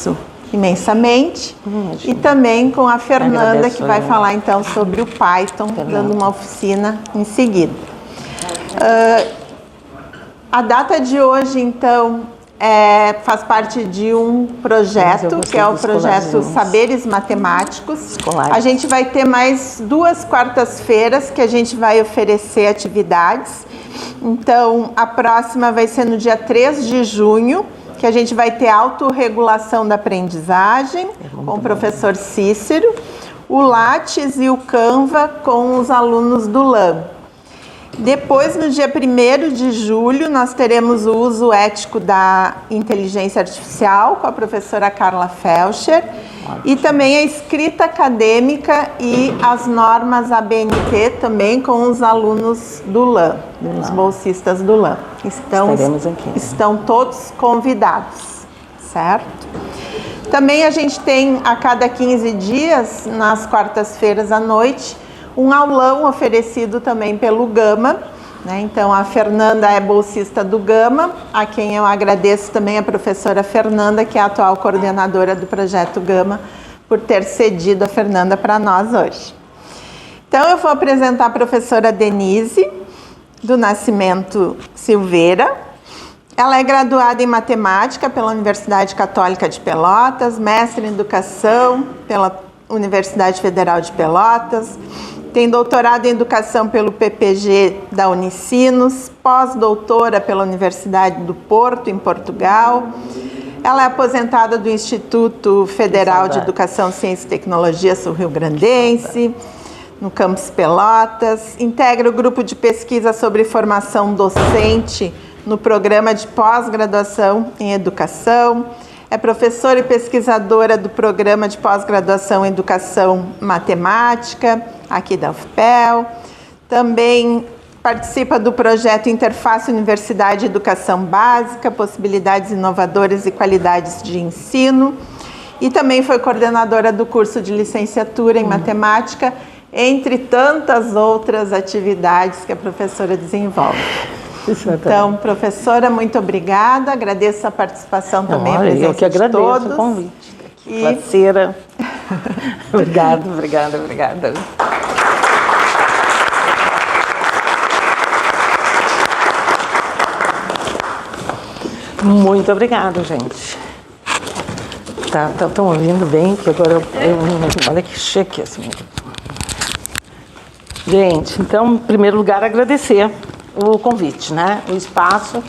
agradeço imensamente. E também com a Fernanda, que vai falar então sobre o Python, dando uma oficina em seguida. A data de hoje, então, faz parte de um projeto, que é o projeto Saberes Matemáticos. A gente vai ter mais 2 quartas-feiras que a gente vai oferecer atividades. Então, a próxima vai ser no dia 3 de junho, que a gente vai ter autorregulação da aprendizagem com o professor Cícero, o Lattes e o Canva com os alunos do LAM. Depois, no dia 1º de julho, nós teremos o uso ético da inteligência artificial com a professora Carla Felcher e também a escrita acadêmica e as normas ABNT também com os alunos do LAM, os bolsistas do LAM. Estão todos convidados, certo? Também a gente tem a cada 15 dias, nas quartas-feiras à noite, um aulão oferecido também pelo Gama, né? Então a Fernanda é bolsista do Gama, a quem eu agradeço também a professora Fernanda, que é a atual coordenadora do projeto Gama, por ter cedido a Fernanda para nós hoje. Então eu vou apresentar a professora Denise, do Nascimento Silveira. Ela é graduada em Matemática pela Universidade Católica de Pelotas, mestre em Educação pela Universidade Federal de Pelotas, tem doutorado em Educação pelo PPG da Unicinos, pós-doutora pela Universidade do Porto, em Portugal. Ela é aposentada do Instituto Federal de Educação, Ciência e Tecnologia Sul-Rio-Grandense, no campus Pelotas. Integra o grupo de pesquisa sobre formação docente no programa de pós-graduação em Educação. É professora e pesquisadora do programa de pós-graduação em Educação Matemática, aqui da UFPEL. Também participa do projeto Interface Universidade e Educação Básica, Possibilidades Inovadoras e Qualidades de Ensino. E também foi coordenadora do curso de licenciatura em Matemática, entre tantas outras atividades que a professora desenvolve. Então, professora, muito obrigada. Agradeço a participação também, a presença eu que agradeço de todos. O convite. Parceira. Obrigada. Muito obrigada, gente. Estão ouvindo bem? Que agora olha que chique assim. Gente, então, em primeiro lugar, agradecer o convite, né? O espaço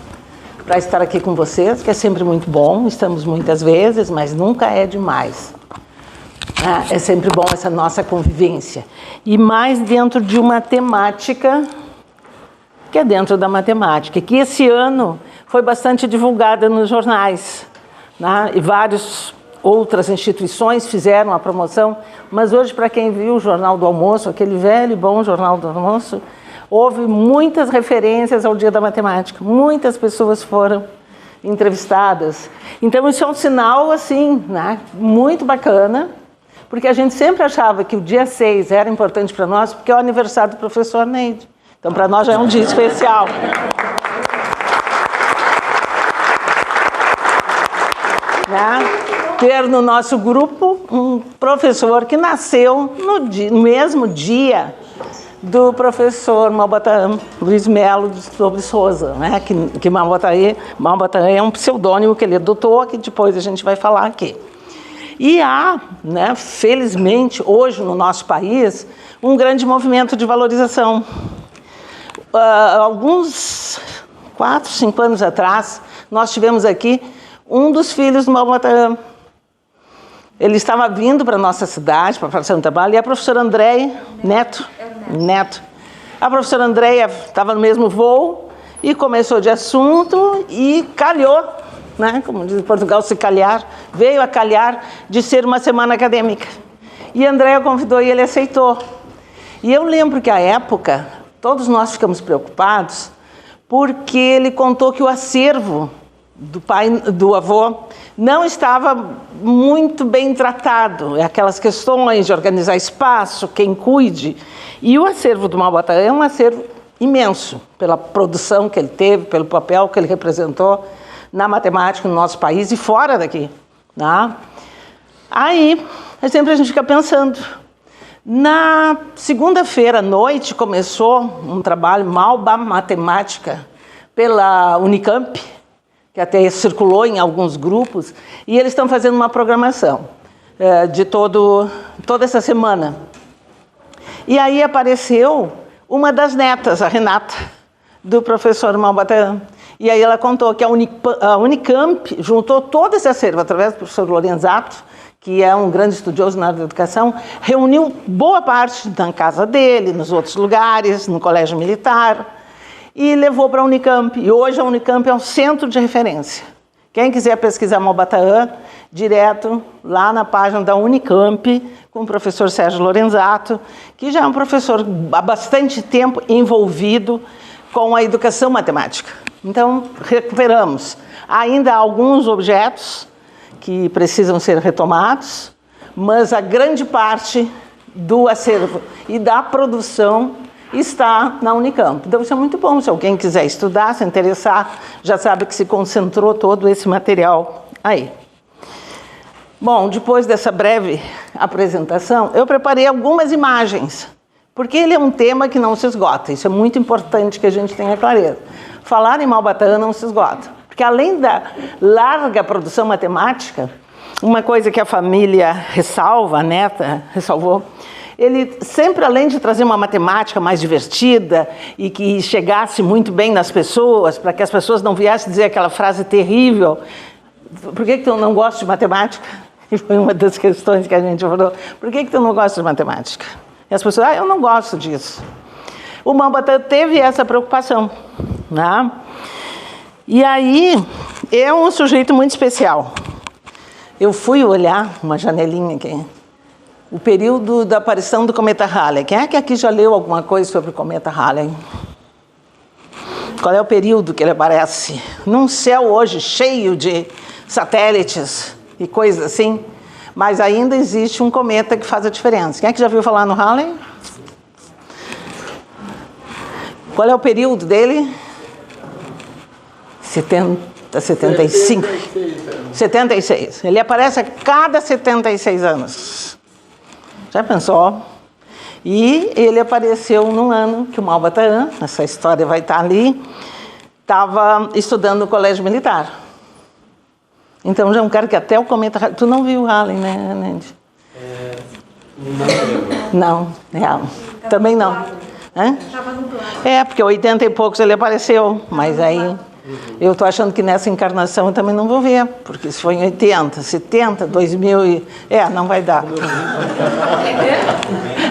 para estar aqui com vocês, que é sempre muito bom. Estamos muitas vezes, mas nunca é demais. É sempre bom essa nossa convivência. E mais dentro de uma temática que é dentro da matemática, que esse ano foi bastante divulgada nos jornais, né? E várias outras instituições fizeram a promoção, mas hoje, para quem viu o Jornal do Almoço, aquele velho e bom Jornal do Almoço, houve muitas referências ao Dia da Matemática, muitas pessoas foram entrevistadas. Então, isso é um sinal, assim, né, muito bacana, porque a gente sempre achava que o dia 6 era importante para nós, porque é o aniversário do professor Neide. Então, para nós já é um dia especial. Né? Ter no nosso grupo um professor que nasceu no mesmo dia do professor Malbataan Luiz Melo de Souza, né? que Malbataan é um pseudônimo que ele adotou, que depois a gente vai falar aqui. E há, né, felizmente, hoje no nosso país, um grande movimento de valorização. Alguns 4, 5 anos atrás, nós tivemos aqui um dos filhos do Malbataan. Ele estava vindo para a nossa cidade, para fazer um trabalho, e a professora Andréia Neto. A professora Andréia estava no mesmo voo e começou de assunto e calhou, né, como diz em Portugal, se calhar, veio a calhar de ser uma semana acadêmica. E a Andréia convidou e ele aceitou. E eu lembro que, à época, todos nós ficamos preocupados porque ele contou que o acervo do avô não estava muito bem tratado. Aquelas questões de organizar espaço, quem cuide. E o acervo do Malbataan é um acervo imenso, pela produção que ele teve, pelo papel que ele representou na matemática no nosso país e fora daqui. Né? Aí, sempre a gente fica pensando. Na segunda-feira à noite começou um trabalho Malba Matemática pela Unicamp, que até circulou em alguns grupos, e eles estão fazendo uma programação de toda essa semana. E aí apareceu uma das netas, a Renata, do professor Malba. E aí ela contou que a Unicamp juntou todo esse acervo, através do professor Lorenzato, que é um grande estudioso na área da educação, reuniu boa parte na casa dele, nos outros lugares, no colégio militar, e levou para a Unicamp. E hoje a Unicamp é um centro de referência. Quem quiser pesquisar Malba, direto lá na página da Unicamp, com o professor Sérgio Lorenzato, que já é um professor há bastante tempo envolvido com a educação matemática. Então, recuperamos ainda alguns objetos que precisam ser retomados, mas a grande parte do acervo e da produção está na Unicamp. Então isso é muito bom, se alguém quiser estudar, se interessar, já sabe que se concentrou todo esse material aí. Bom, depois dessa breve apresentação, eu preparei algumas imagens, porque ele é um tema que não se esgota, isso é muito importante que a gente tenha clareza. Falar em Malba não se esgota. Porque além da larga produção matemática, uma coisa que a família ressalva, a neta ressalvou, ele sempre, além de trazer uma matemática mais divertida e que chegasse muito bem nas pessoas, para que as pessoas não viessem dizer aquela frase terrível, por que tu não gosta de matemática? E foi uma das questões que a gente falou, por que tu não gosta de matemática? E as pessoas, eu não gosto disso. O Malba teve essa preocupação, né? E aí, é um sujeito muito especial. Eu fui olhar uma janelinha aqui, o período da aparição do cometa Halley. Quem é que aqui já leu alguma coisa sobre o cometa Halley? Qual é o período que ele aparece? Num céu hoje cheio de satélites e coisas assim, mas ainda existe um cometa que faz a diferença. Quem é que já viu falar no Halley? Qual é o período dele? 75. 76. Ele aparece a cada 76 anos. Já pensou? E ele apareceu num ano que o Malba, essa história vai estar ali, estava estudando no colégio militar. Então já é um cara que até o cometa Halley... Tu não viu o Halley, né, Nendi? Não, real. Também não. Hã? Porque 80 e poucos ele apareceu, mas aí... Eu estou achando que nessa encarnação eu também não vou ver, porque isso foi em 80, 70, 2000 e... não vai dar.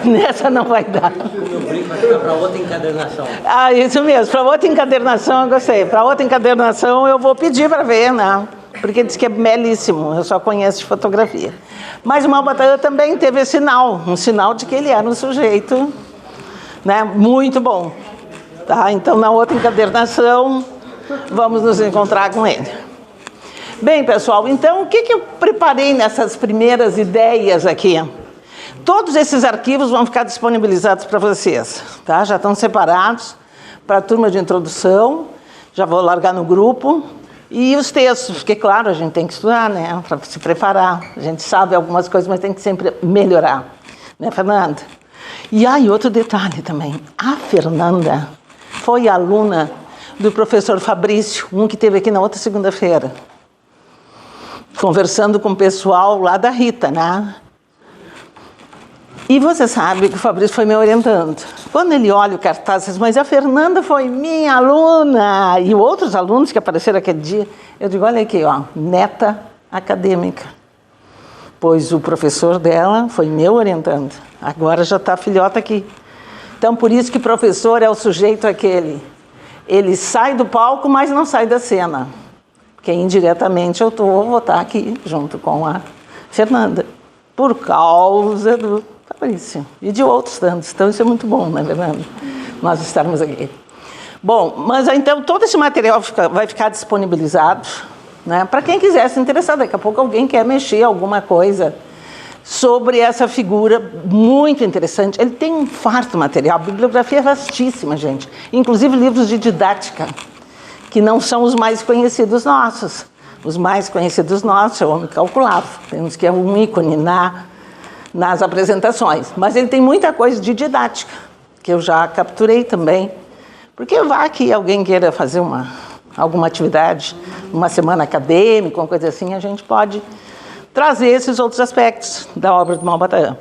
Nessa não vai dar. Meu brinco vai ficar para outra encadernação. Isso mesmo, para outra encadernação eu gostei. Para outra encadernação eu vou pedir para ver, né? Porque diz que é belíssimo, eu só conheço de fotografia. Mas o Malba também teve esse sinal, um sinal de que ele era um sujeito, né, muito bom. Tá? Então, na outra encadernação... vamos nos encontrar com ele. Bem, pessoal, então, o que eu preparei nessas primeiras ideias aqui? Todos esses arquivos vão ficar disponibilizados para vocês, tá? Já estão separados para a turma de introdução, já vou largar no grupo. E os textos, porque, claro, a gente tem que estudar, né? Para se preparar. A gente sabe algumas coisas, mas tem que sempre melhorar. Né, Fernanda? E aí, outro detalhe também. A Fernanda foi aluna do professor Fabrício, um que esteve aqui na outra segunda-feira, conversando com o pessoal lá da Rita, né? E você sabe que o Fabrício foi me orientando. Quando ele olha o cartaz, ele diz, mas a Fernanda foi minha aluna. E outros alunos que apareceram aquele dia, eu digo, olha aqui, ó, neta acadêmica. Pois o professor dela foi meu orientando. Agora já está a filhota aqui. Então, por isso que professor é o sujeito aquele. Ele sai do palco, mas não sai da cena. Porque indiretamente eu vou estar aqui junto com a Fernanda. Por causa do Fabrício. E de outros tantos. Então isso é muito bom, né, Fernanda? Nós estarmos aqui. Bom, mas então todo esse material vai ficar disponibilizado, né, para quem quiser se interessar. Daqui a pouco alguém quer mexer alguma coisa sobre essa figura muito interessante. Ele tem um farto material, a bibliografia é vastíssima, gente. Inclusive livros de didática, que não são os mais conhecidos nossos. Os mais conhecidos nossos é o homem calculado, temos que é um ícone nas apresentações. Mas ele tem muita coisa de didática, que eu já capturei também. Porque vai que alguém queira fazer alguma atividade, uma semana acadêmica, uma coisa assim, a gente pode trazer esses outros aspectos da obra do Malba Tahan.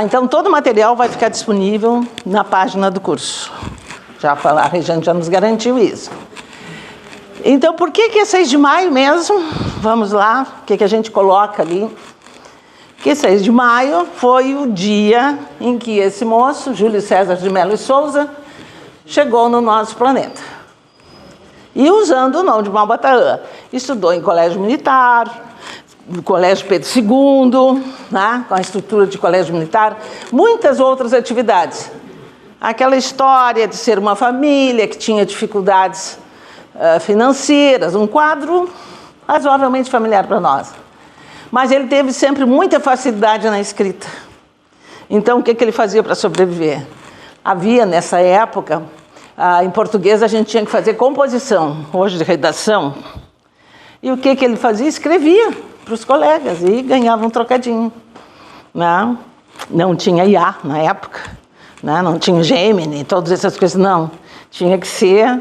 Então, todo o material vai ficar disponível na página do curso. A Regiane já nos garantiu isso. Então, por que é 6 de maio mesmo? Vamos lá, o que a gente coloca ali? Que 6 de maio foi o dia em que esse moço, Júlio César de Mello e Souza, chegou no nosso planeta. E usando o nome de Malba Tahan. Estudou em colégio militar, no Colégio Pedro II, né, com a estrutura de colégio militar, muitas outras atividades. Aquela história de ser uma família que tinha dificuldades financeiras, um quadro razoavelmente familiar para nós. Mas ele teve sempre muita facilidade na escrita. Então, o que ele fazia para sobreviver? Havia, nessa época, em português, a gente tinha que fazer composição, hoje de redação. E o que ele fazia? Escrevia para os colegas e ganhava um trocadinho. Não tinha IA na época, não tinha Gemini, todas essas coisas, não. Tinha que ser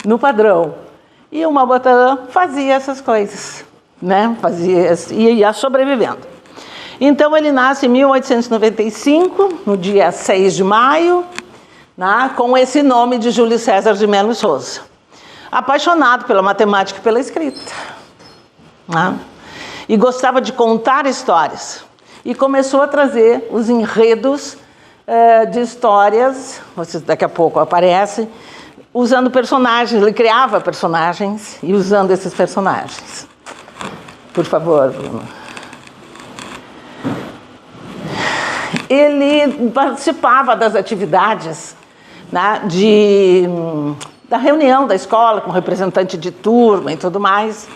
no padrão. E o Malba Tahan fazia essas coisas, e ia sobrevivendo. Então, ele nasce em 1895, no dia 6 de maio, com esse nome de Júlio César de Mello e Souza. Apaixonado pela matemática e pela escrita. E gostava de contar histórias. E começou a trazer os enredos de histórias, vocês daqui a pouco aparecem, usando personagens. Ele criava personagens e usando esses personagens. Por favor, Bruno. Ele participava das atividades da reunião da escola, com representante de turma e tudo mais.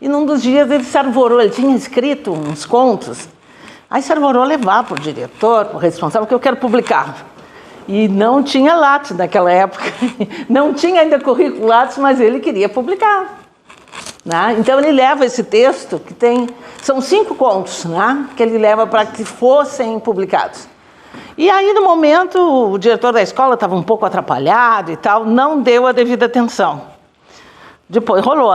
E num dos dias ele se arvorou, ele tinha escrito uns contos. Aí se arvorou levar para o diretor, para o responsável, que eu quero publicar. E não tinha Lattes naquela época, não tinha ainda currículo Lattes, mas ele queria publicar. Então ele leva esse texto, são 5 contos, que ele leva para que fossem publicados. E aí, no momento, o diretor da escola estava um pouco atrapalhado e tal, não deu a devida atenção. Depois rolou,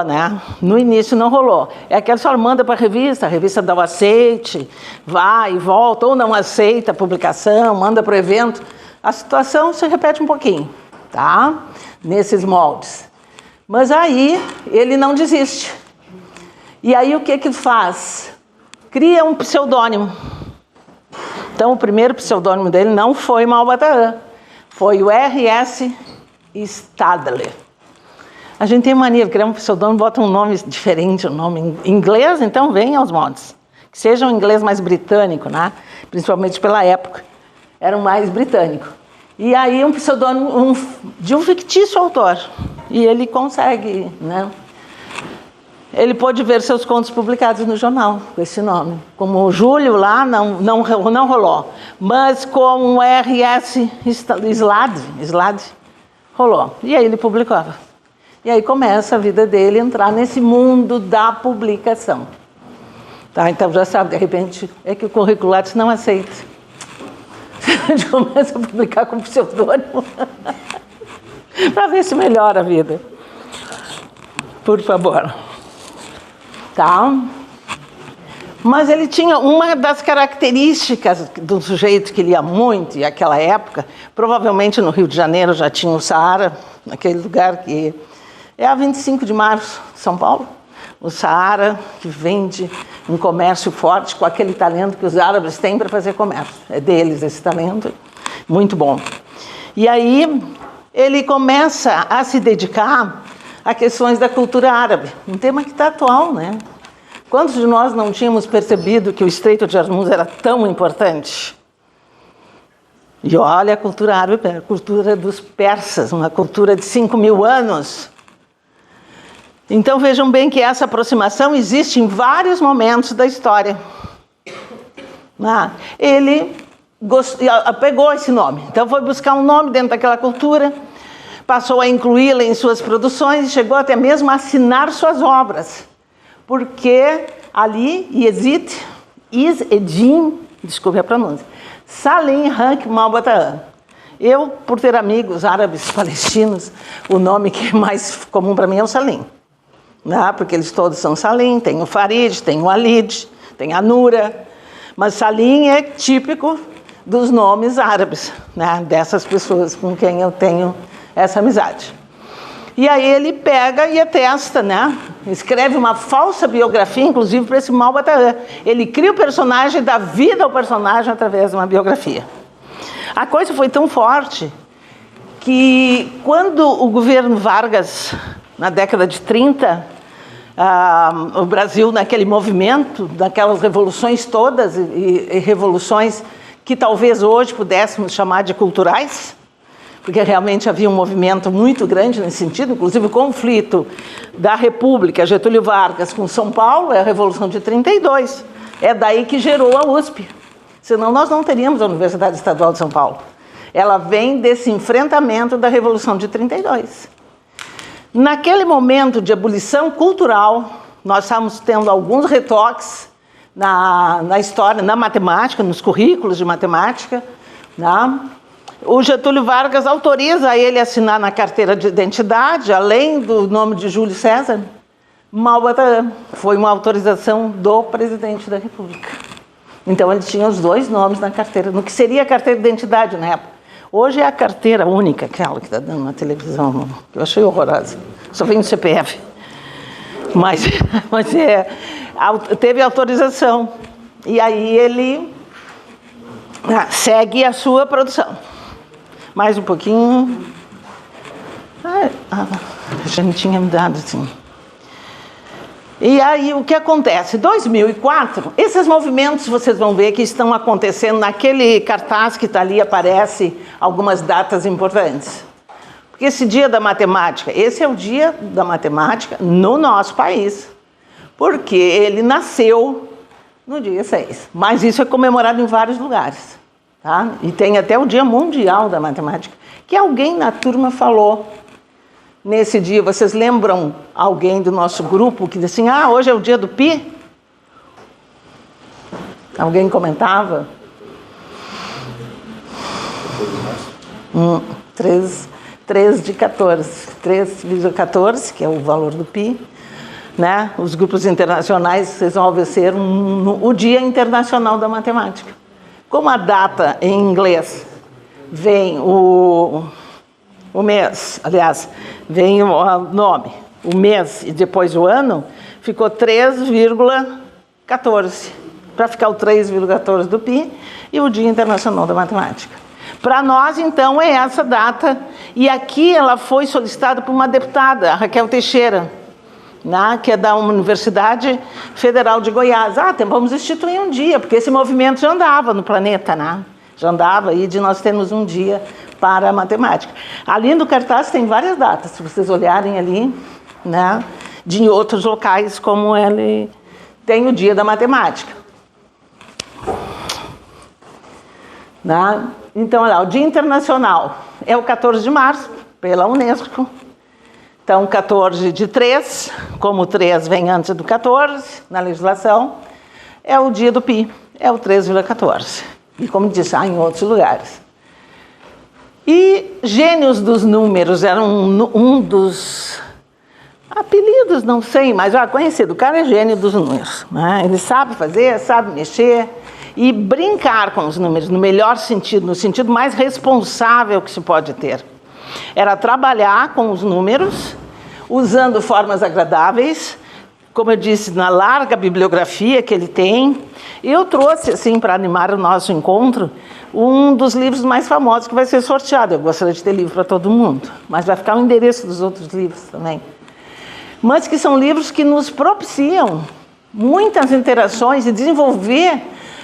No início não rolou. É aquela só manda para a revista dá o aceite, vai e volta, ou não aceita a publicação, manda para o evento. A situação se repete um pouquinho, nesses moldes. Mas aí ele não desiste. E aí o que ele faz? Cria um pseudônimo. Então o primeiro pseudônimo dele não foi Malba Tahan, foi o R.S. Stadler. A gente tem mania de criar um pseudônimo, bota um nome diferente, um nome em inglês, então vem aos montes. Que seja um inglês mais britânico, principalmente pela época. Era o mais britânico. E aí um pseudônimo de um fictício autor. E ele consegue, Ele pôde ver seus contos publicados no jornal, com esse nome. Como o Júlio lá, não rolou. Mas com o R.S. Slade, rolou. E aí ele publicava. E aí começa a vida dele entrar nesse mundo da publicação. Então já sabe, de repente, é que o currículo Lattes não aceita. A gente começa a publicar com pseudônimo para ver se melhora a vida. Por favor. Mas ele tinha uma das características do sujeito que lia muito, e naquela época, provavelmente no Rio de Janeiro já tinha o Saara, naquele lugar que é a 25 de março, São Paulo. O Saara, que vende um comércio forte com aquele talento que os árabes têm para fazer comércio. É deles esse talento, muito bom. E aí ele começa a se dedicar a questões da cultura árabe, um tema que está atual, Quantos de nós não tínhamos percebido que o Estreito de Hormuz era tão importante? E olha a cultura árabe, a cultura dos persas, uma cultura de 5.000 anos. Então vejam bem que essa aproximação existe em vários momentos da história. Ele pegou esse nome, então foi buscar um nome dentro daquela cultura, passou a incluí-la em suas produções e chegou até mesmo a assinar suas obras. porque ali Izz-Eddin, desculpe a pronúncia, Salim Rank Malbataan. Eu, por ter amigos árabes palestinos, o nome que é mais comum para mim é o Salim, né? Porque eles todos são Salim, tem o Farid, tem o Walid, tem a Nura, mas Salim é típico dos nomes árabes, né? Dessas pessoas com quem eu tenho essa amizade. E aí ele pega e atesta, né? Escreve uma falsa biografia, inclusive para esse Malbataan. Ele cria o personagem, dá vida ao personagem através de uma biografia. A coisa foi tão forte que quando o governo Vargas, na década de 30, o Brasil naquele movimento, naquelas revoluções todas, e revoluções que talvez hoje pudéssemos chamar de culturais, porque realmente havia um movimento muito grande nesse sentido, inclusive o conflito da República, Getúlio Vargas, com São Paulo, é a Revolução de 32. É daí que gerou a USP. Senão nós não teríamos a Universidade Estadual de São Paulo. Ela vem desse enfrentamento da Revolução de 32. Naquele momento de ebulição cultural, nós estávamos tendo alguns retoques na história, na matemática, nos currículos de matemática, né? O Getúlio Vargas autoriza ele a assinar na carteira de identidade, além do nome de Júlio César, Malbataan. Foi uma autorização do presidente da República. Então ele tinha os dois nomes na carteira, no que seria a carteira de identidade na época. Hoje é a carteira única, aquela que está dando na televisão, que eu achei horrorosa. Só vem no CPF. Mas teve autorização. E aí ele segue a sua produção. Mais um pouquinho. Já não tinha me dado assim. E aí o que acontece? 2004, esses movimentos vocês vão ver que estão acontecendo naquele cartaz que está ali, aparece algumas datas importantes. Porque esse dia da matemática, esse é o dia da matemática no nosso país. Porque ele nasceu no dia 6. Mas isso é comemorado em vários lugares. Tá? E tem até o Dia Mundial da Matemática, que alguém na turma falou. Nesse dia, vocês lembram alguém do nosso grupo que disse assim, hoje é o dia do Pi? Alguém comentava? 3 de 14. 3,14, que é o valor do Pi. Né? Os grupos internacionais resolvem ser o Dia Internacional da Matemática. Como a data em inglês vem o mês, aliás, vem o nome, o mês e depois o ano, ficou 3,14, para ficar o 3,14 do Pi e o Dia Internacional da Matemática. Para nós, então, é essa data, e aqui ela foi solicitada por uma deputada, a Raquel Teixeira, né, que é da Universidade Federal de Goiás. Vamos instituir um dia, porque esse movimento já andava no planeta, né? Já andava aí de nós termos um dia para a matemática. Ali no cartaz tem várias datas, se vocês olharem ali, né, de outros locais, como ele tem o Dia da Matemática. Né? Então, olha lá, o Dia Internacional é o 14 de março, pela Unesco. Então, 14 de 3, como o 3 vem antes do 14, na legislação, é o dia do Pi, é o 3,14. E como disse, em outros lugares. E gênios dos números era um dos apelidos, não sei, mas conhecido. O cara é gênio dos números. Né? Ele sabe fazer, sabe mexer e brincar com os números, no melhor sentido, no sentido mais responsável que se pode ter. Era trabalhar com os números, usando formas agradáveis, como eu disse, na larga bibliografia que ele tem. Eu trouxe, assim, para animar o nosso encontro, um dos livros mais famosos que vai ser sorteado. Eu gostaria de ter livro para todo mundo, mas vai ficar o endereço dos outros livros também. Mas que são livros que nos propiciam muitas interações e desenvolver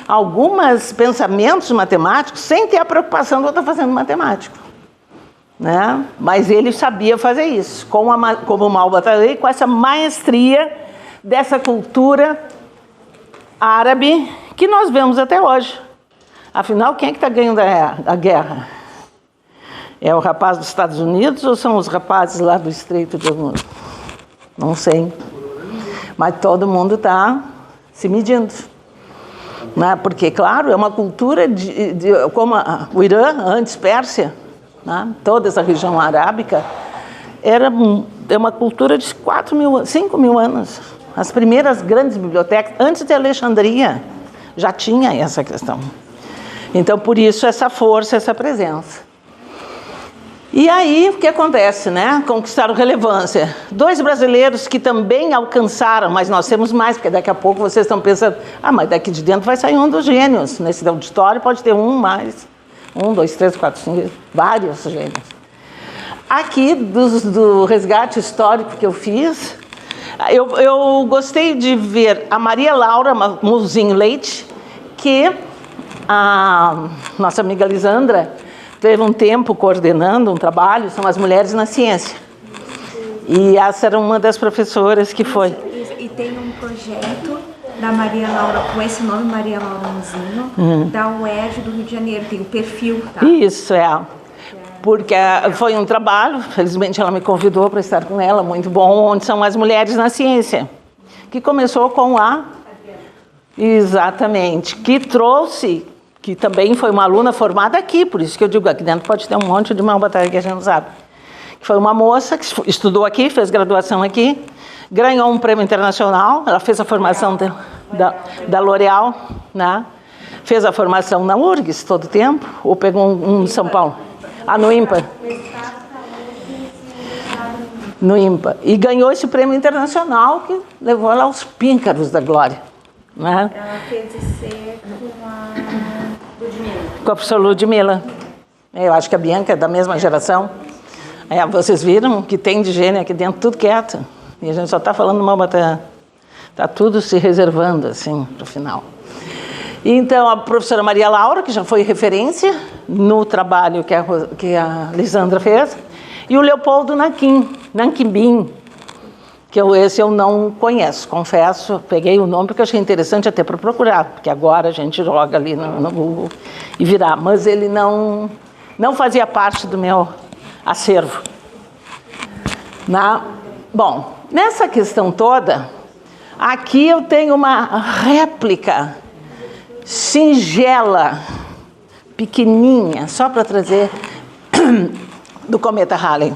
alguns pensamentos matemáticos sem ter a preocupação de eu estar fazendo matemático. Né? Mas ele sabia fazer isso, como o Malbataan, com essa maestria dessa cultura árabe que nós vemos até hoje. Afinal, quem é que está ganhando a guerra? É o rapaz dos Estados Unidos ou são os rapazes lá do Estreito de Hormuz? Não sei. Mas todo mundo está se medindo. Né? Porque, claro, é uma cultura como o Irã, antes Pérsia, né? Toda essa região arábica, é uma cultura de 5 mil anos. As primeiras grandes bibliotecas, antes de Alexandria, já tinha essa questão. Então, por isso, essa força, essa presença. E aí, o que acontece, né? Conquistaram relevância. 2 brasileiros que também alcançaram, mas nós temos mais, porque daqui a pouco vocês estão pensando, mas daqui de dentro vai sair um dos gênios. Nesse auditório pode ter um mais. 1, 2, 3, 4, 5, vários gênios. Aqui, do resgate histórico que eu fiz, eu gostei de ver a Maria Laura Muzinho Leite, que a nossa amiga Lisandra teve um tempo coordenando um trabalho, são as mulheres na ciência. E essa era uma das professoras que foi. E tem um projeto da Maria Laura, com esse nome, Maria Laura Muzinho, da UERJ do Rio de Janeiro, tem o perfil, tá? Isso, porque foi um trabalho, felizmente ela me convidou para estar com ela, muito bom, onde são as mulheres na ciência, que começou com exatamente, que trouxe, que também foi uma aluna formada aqui, por isso que eu digo, aqui dentro pode ter um monte de mão batalha que a gente não sabe. Que foi uma moça que estudou aqui, fez graduação aqui, ganhou um prêmio internacional, ela fez a formação da L'Oréal, né? Fez a formação na URGS todo o tempo, ou pegou um em São Paulo, no IMPA. No IMPA. E ganhou esse prêmio internacional que levou ela aos píncaros da glória. Né? Ela fez IC com a Ludmilla. Com a professora Ludmilla. Eu acho que a Bianca é da mesma geração. Vocês viram que tem de gênio aqui dentro, tudo quieto. E a gente só está falando uma batalha. Está tudo se reservando, assim, para o final. Então, a professora Maria Laura, que já foi referência no trabalho que a Lisandra fez, e o Leopoldo Nanquimbim, que esse eu não conheço, confesso, peguei o nome porque achei interessante até para procurar, porque agora a gente joga ali no Google e virar, mas ele não fazia parte do meu acervo. Bom, nessa questão toda, aqui eu tenho uma réplica singela, pequenininha, só para trazer do cometa Halley.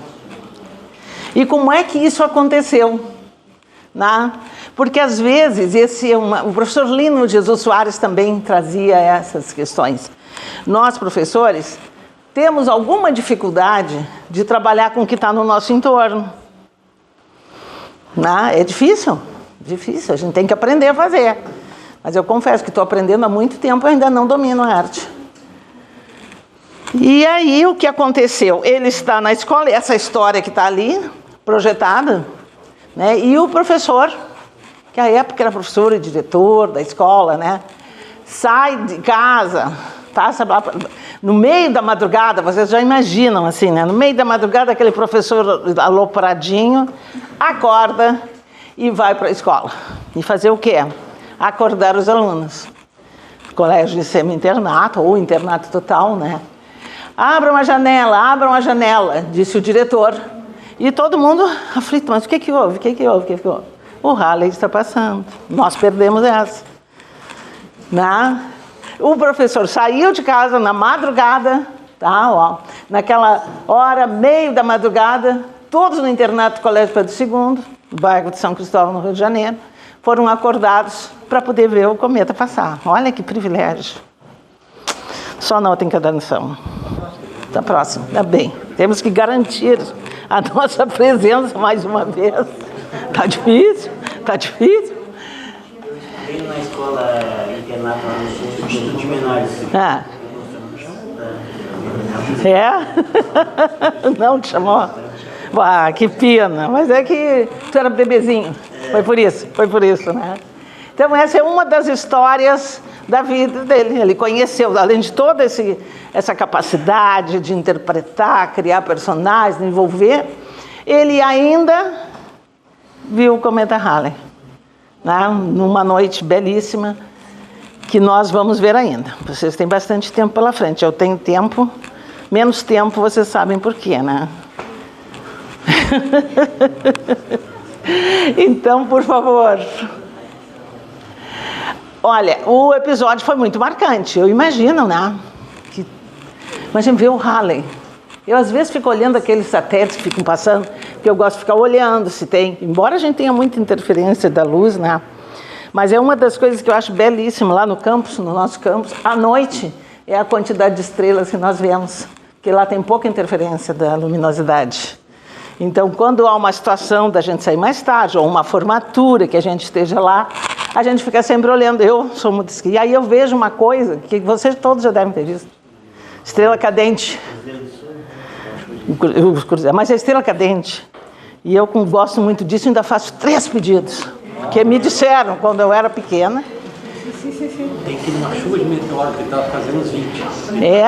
E como é que isso aconteceu? Porque às vezes, o professor Lino Jesus Soares também trazia essas questões. Nós, professores, temos alguma dificuldade de trabalhar com o que está no nosso entorno. É difícil, a gente tem que aprender a fazer. Mas eu confesso que estou aprendendo há muito tempo e ainda não domino a arte. E aí, o que aconteceu? Ele está na escola, essa história que está ali, projetada, né? E o professor, que à época era professor e diretor da escola, né? Sai de casa, passa lá, no meio da madrugada, vocês já imaginam assim, né? No meio da madrugada, aquele professor alopradinho acorda e vai para a escola. E fazer o quê? Acordar os alunos. Colégio de semi-internato ou internato total, né? Abra uma janela, disse o diretor. E todo mundo aflito, mas o que houve? O que houve? O Halley está passando. Nós perdemos essa. O professor saiu de casa na madrugada, naquela hora, meio da madrugada, todos no internato do Colégio Pedro II, no bairro de São Cristóvão, no Rio de Janeiro, foram acordados para poder ver o cometa passar. Olha que privilégio. Só nota encadernação. Está próximo. Está bem. Temos que garantir a nossa presença mais uma vez. Está difícil? Está difícil? Tem na escola internato lá no sul, Instituto de Menores. Não te chamou? Que pena. Mas é que tu era bebezinho. Foi por isso, né? Então, essa é uma das histórias da vida dele. Ele conheceu, além de toda essa capacidade de interpretar, criar personagens, envolver, ele ainda viu o cometa Halley, numa noite belíssima, que nós vamos ver ainda. Vocês têm bastante tempo pela frente. Eu tenho tempo, menos tempo, vocês sabem por quê, né? Então, por favor. Olha, o episódio foi muito marcante. Eu imagino, né? Imagina ver o Halley. Eu, às vezes, fico olhando aqueles satélites que ficam passando, porque eu gosto de ficar olhando se tem. Embora a gente tenha muita interferência da luz, né? Mas é uma das coisas que eu acho belíssima lá no campus, no nosso campus. À noite é a quantidade de estrelas que nós vemos, porque lá tem pouca interferência da luminosidade. Então, quando há uma situação da gente sair mais tarde, ou uma formatura que a gente esteja lá, a gente fica sempre olhando. Eu sou muito esqui. E aí eu vejo uma coisa que vocês todos já devem ter visto. Estrela cadente. Mas é estrela cadente. E eu, como gosto muito disso, ainda faço 3 pedidos. Porque me disseram, quando eu era pequena... Tem que ir numa chuva de meteoro, que estava fazendo uns 20. É.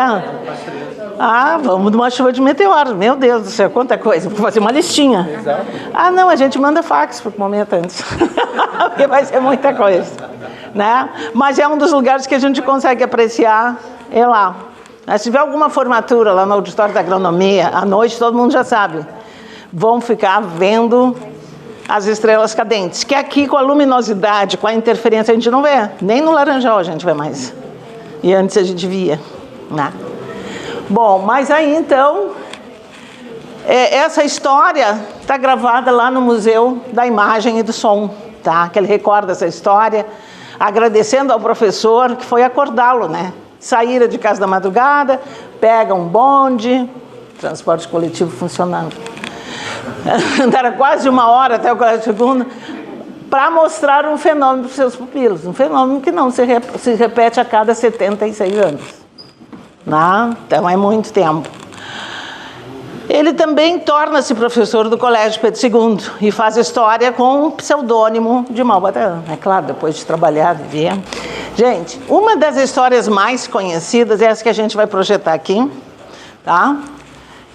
Ah, vamos numa chuva de meteoros. Meu Deus do céu, quanta coisa. Vou fazer uma listinha. Exato. Ah, não, a gente manda fax por momento antes. Porque vai ser muita coisa. Né? Mas é um dos lugares que a gente consegue apreciar, é lá. Se tiver alguma formatura lá no auditório da agronomia, à noite todo mundo já sabe. Vão ficar vendo as estrelas cadentes, que aqui com a luminosidade, com a interferência a gente não vê. Nem no Laranjal a gente vê mais. E antes a gente via. Né? Bom, mas aí então, essa história está gravada lá no Museu da Imagem e do Som, tá? Que ele recorda essa história, agradecendo ao professor que foi acordá-lo, né? Saíra de casa da madrugada, pega um bonde, transporte coletivo funcionando. Andaram quase 1 hora até o colégio segundo, para mostrar um fenômeno para os seus pupilos. Um fenômeno que não se repete a cada 76 anos. Não? Então é muito tempo. Ele também torna-se professor do Colégio Pedro II e faz história com o pseudônimo de Malbatã. É claro, depois de trabalhar, viver. Gente, uma das histórias mais conhecidas é essa que a gente vai projetar aqui, tá?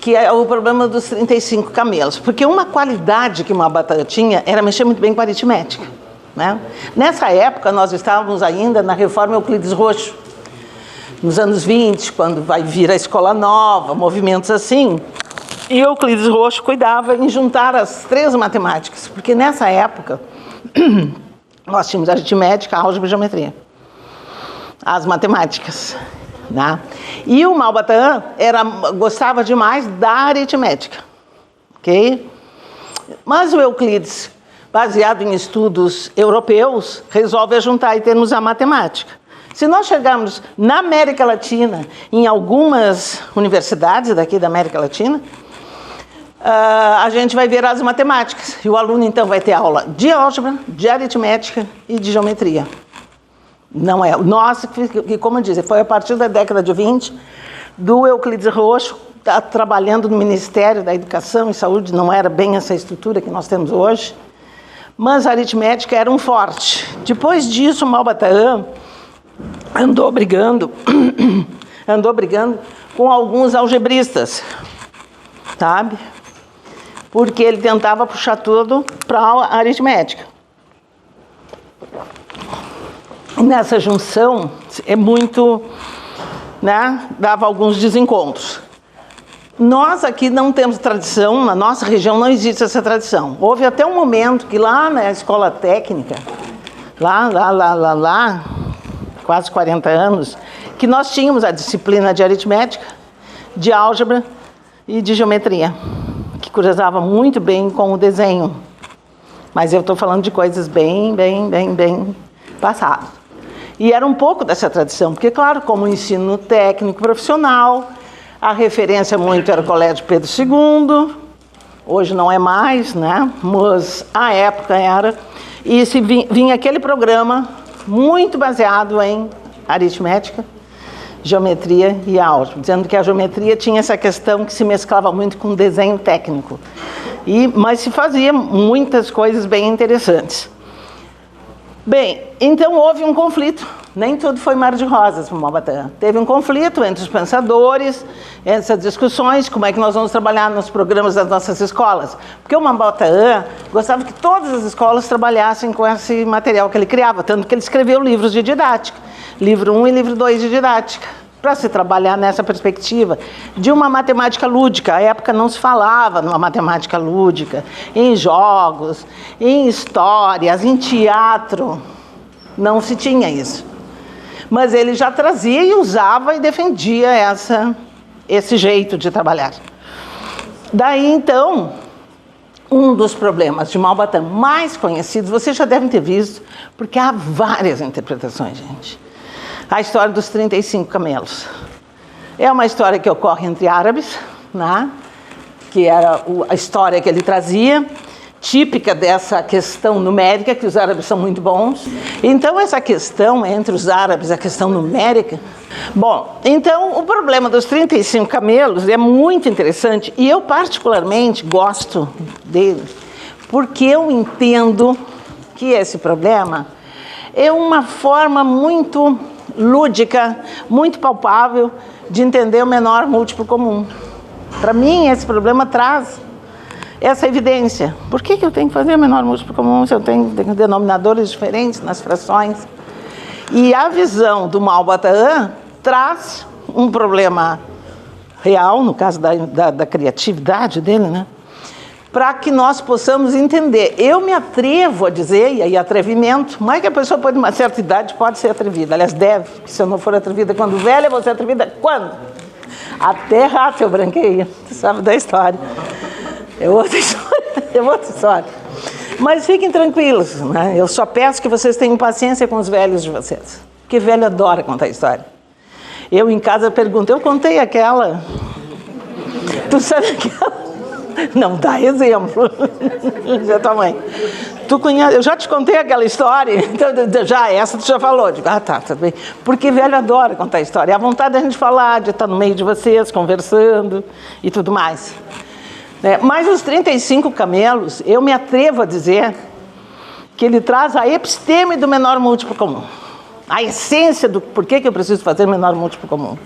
Que é o problema dos 35 camelos. Porque uma qualidade que Malbatã tinha era mexer muito bem com a aritmética. Né? Nessa época, nós estávamos ainda na reforma Euclides Roxo. Nos anos 20, quando vai vir a escola nova, movimentos assim. E Euclides Roxo cuidava em juntar as 3 matemáticas. Porque nessa época, nós tínhamos aritmética, álgebra e geometria. As matemáticas. Né? E o Malbatã gostava demais da aritmética. Okay? Mas o Euclides, baseado em estudos europeus, resolve juntar e termos a matemática. Se nós chegarmos na América Latina, em algumas universidades daqui da América Latina, a gente vai ver as matemáticas. E o aluno, então, vai ter aula de álgebra, de aritmética e de geometria. Não é. Nossa, que como eu disse, foi a partir da década de 20, do Euclides Roxo, tá trabalhando no Ministério da Educação e Saúde, não era bem essa estrutura que nós temos hoje, mas a aritmética era um forte. Depois disso, Malbatã andou brigando com alguns algebristas, sabe? Porque ele tentava puxar tudo para a aritmética. Nessa junção, é muito, né, dava alguns desencontros. Nós aqui não temos tradição, na nossa região não existe essa tradição. Houve até um momento que lá na escola técnica, lá, quase 40 anos, que nós tínhamos a disciplina de aritmética, de álgebra e de geometria, que cruzava muito bem com o desenho. Mas eu estou falando de coisas bem passadas. E era um pouco dessa tradição, porque, claro, como ensino técnico profissional, a referência muito era o Colégio Pedro II, hoje não é mais, né? Mas à época era. E se vinha aquele programa muito baseado em aritmética, geometria e álgebra, dizendo que a geometria tinha essa questão que se mesclava muito com desenho técnico. Mas se fazia muitas coisas bem interessantes. Bem, então houve um conflito. Nem tudo foi mar de rosas para o Malbatã. Teve um conflito entre os pensadores, essas discussões, como é que nós vamos trabalhar nos programas das nossas escolas. Porque o Malbatã gostava que todas as escolas trabalhassem com esse material que ele criava, tanto que ele escreveu livros de didática. Livro 1 e livro 2 de didática, para se trabalhar nessa perspectiva de uma matemática lúdica. À época não se falava numa matemática lúdica, em jogos, em histórias, em teatro. Não se tinha isso. Mas ele já trazia e usava e defendia esse jeito de trabalhar. Daí, então, um dos problemas de Malbatã mais conhecidos, vocês já devem ter visto, porque há várias interpretações, gente. A história dos 35 camelos. É uma história que ocorre entre árabes, né? Que era a história que ele trazia, típica dessa questão numérica, que os árabes são muito bons. Então, essa questão entre os árabes, a questão numérica... Bom, então, o problema dos 35 camelos é muito interessante, e eu particularmente gosto dele, porque eu entendo que esse problema é uma forma muito lúdica, muito palpável, de entender o menor múltiplo comum. Para mim, esse problema traz essa evidência. Por que eu tenho que fazer o menor múltiplo comum se eu tenho denominadores diferentes nas frações? E a visão do Malbatã traz um problema real, no caso da criatividade dele, né? Para que nós possamos entender. Eu me atrevo a dizer, e aí atrevimento, mas que a pessoa pode, uma certa idade, pode ser atrevida. Aliás, deve, porque se eu não for atrevida quando velha, eu vou ser atrevida quando? Até rato eu branqueia, sabe da história. É outra história. Mas fiquem tranquilos, né? Eu só peço que vocês tenham paciência com os velhos de vocês, porque velho adora contar história. Eu em casa pergunto, eu contei aquela? Tu sabe aquela? Não dá exemplo. Já tua mãe. Tu conhece, eu já te contei aquela história, então já essa tu já falou. Digo, tá bem. Porque velho adora contar história. É a vontade da gente falar, de estar no meio de vocês, conversando e tudo mais. Mas os 35 camelos, eu me atrevo a dizer que ele traz a episteme do menor múltiplo comum. A essência do porquê que eu preciso fazer o menor múltiplo comum.